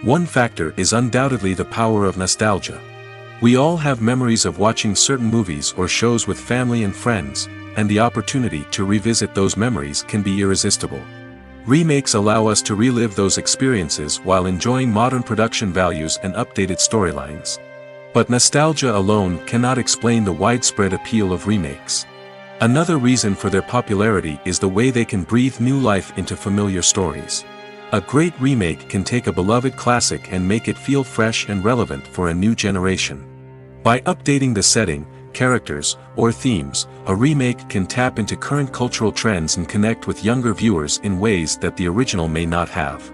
One factor is undoubtedly the power of nostalgia. We all have memories of watching certain movies or shows with family and friends, and the opportunity to revisit those memories can be irresistible. Remakes allow us to relive those experiences while enjoying modern production values and updated storylines. But nostalgia alone cannot explain the widespread appeal of remakes. Another reason for their popularity is the way they can breathe new life into familiar stories. A great remake can take a beloved classic and make it feel fresh and relevant for a new generation. By updating the setting, characters, or themes, a remake can tap into current cultural trends and connect with younger viewers in ways that the original may not have.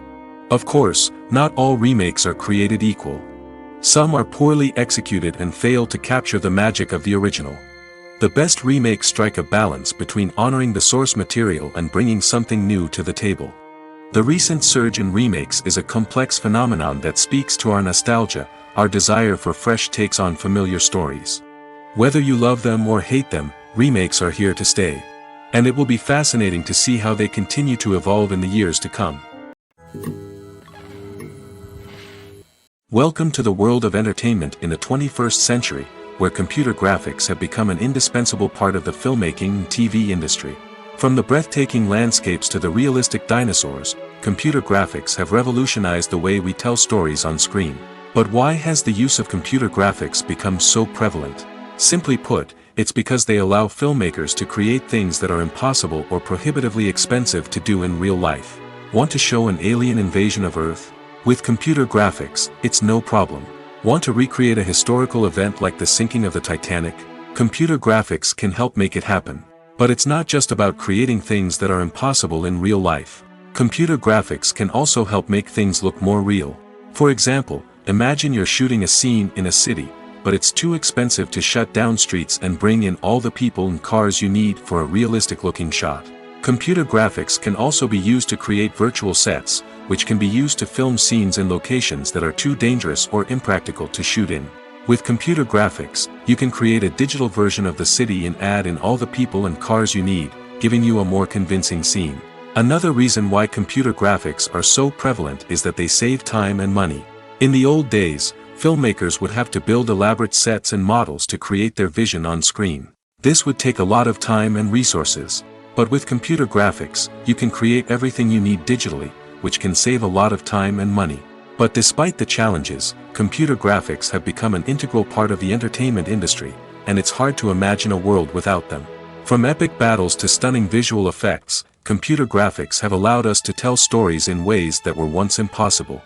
Of course, not all remakes are created equal. Some are poorly executed and fail to capture the magic of the original. The best remakes strike a balance between honoring the source material and bringing something new to the table. The recent surge in remakes is a complex phenomenon that speaks to our nostalgia, our desire for fresh takes on familiar stories. Whether you love them or hate them, remakes are here to stay. And it will be fascinating to see how they continue to evolve in the years to come. Welcome to the world of entertainment in the 21st century, where computer graphics have become an indispensable part of the filmmaking and TV industry. From the breathtaking landscapes to the realistic dinosaurs, computer graphics have revolutionized the way we tell stories on screen. But why has the use of computer graphics become so prevalent? Simply put, it's because they allow filmmakers to create things that are impossible or prohibitively expensive to do in real life. Want to show an alien invasion of Earth? With computer graphics, it's no problem. Want to recreate a historical event like the sinking of the Titanic? Computer graphics can help make it happen. But it's not just about creating things that are impossible in real life. Computer graphics can also help make things look more real. For example, imagine you're shooting a scene in a city, but it's too expensive to shut down streets and bring in all the people and cars you need for a realistic-looking shot. Computer graphics can also be used to create virtual sets, which can be used to film scenes in locations that are too dangerous or impractical to shoot in. With computer graphics, you can create a digital version of the city and add in all the people and cars you need, giving you a more convincing scene. Another reason why computer graphics are so prevalent is that they save time and money. In the old days, filmmakers would have to build elaborate sets and models to create their vision on screen. This would take a lot of time and resources. But with computer graphics, you can create everything you need digitally, which can save a lot of time and money. But despite the challenges, computer graphics have become an integral part of the entertainment industry, and it's hard to imagine a world without them. From epic battles to stunning visual effects, computer graphics have allowed us to tell stories in ways that were once impossible.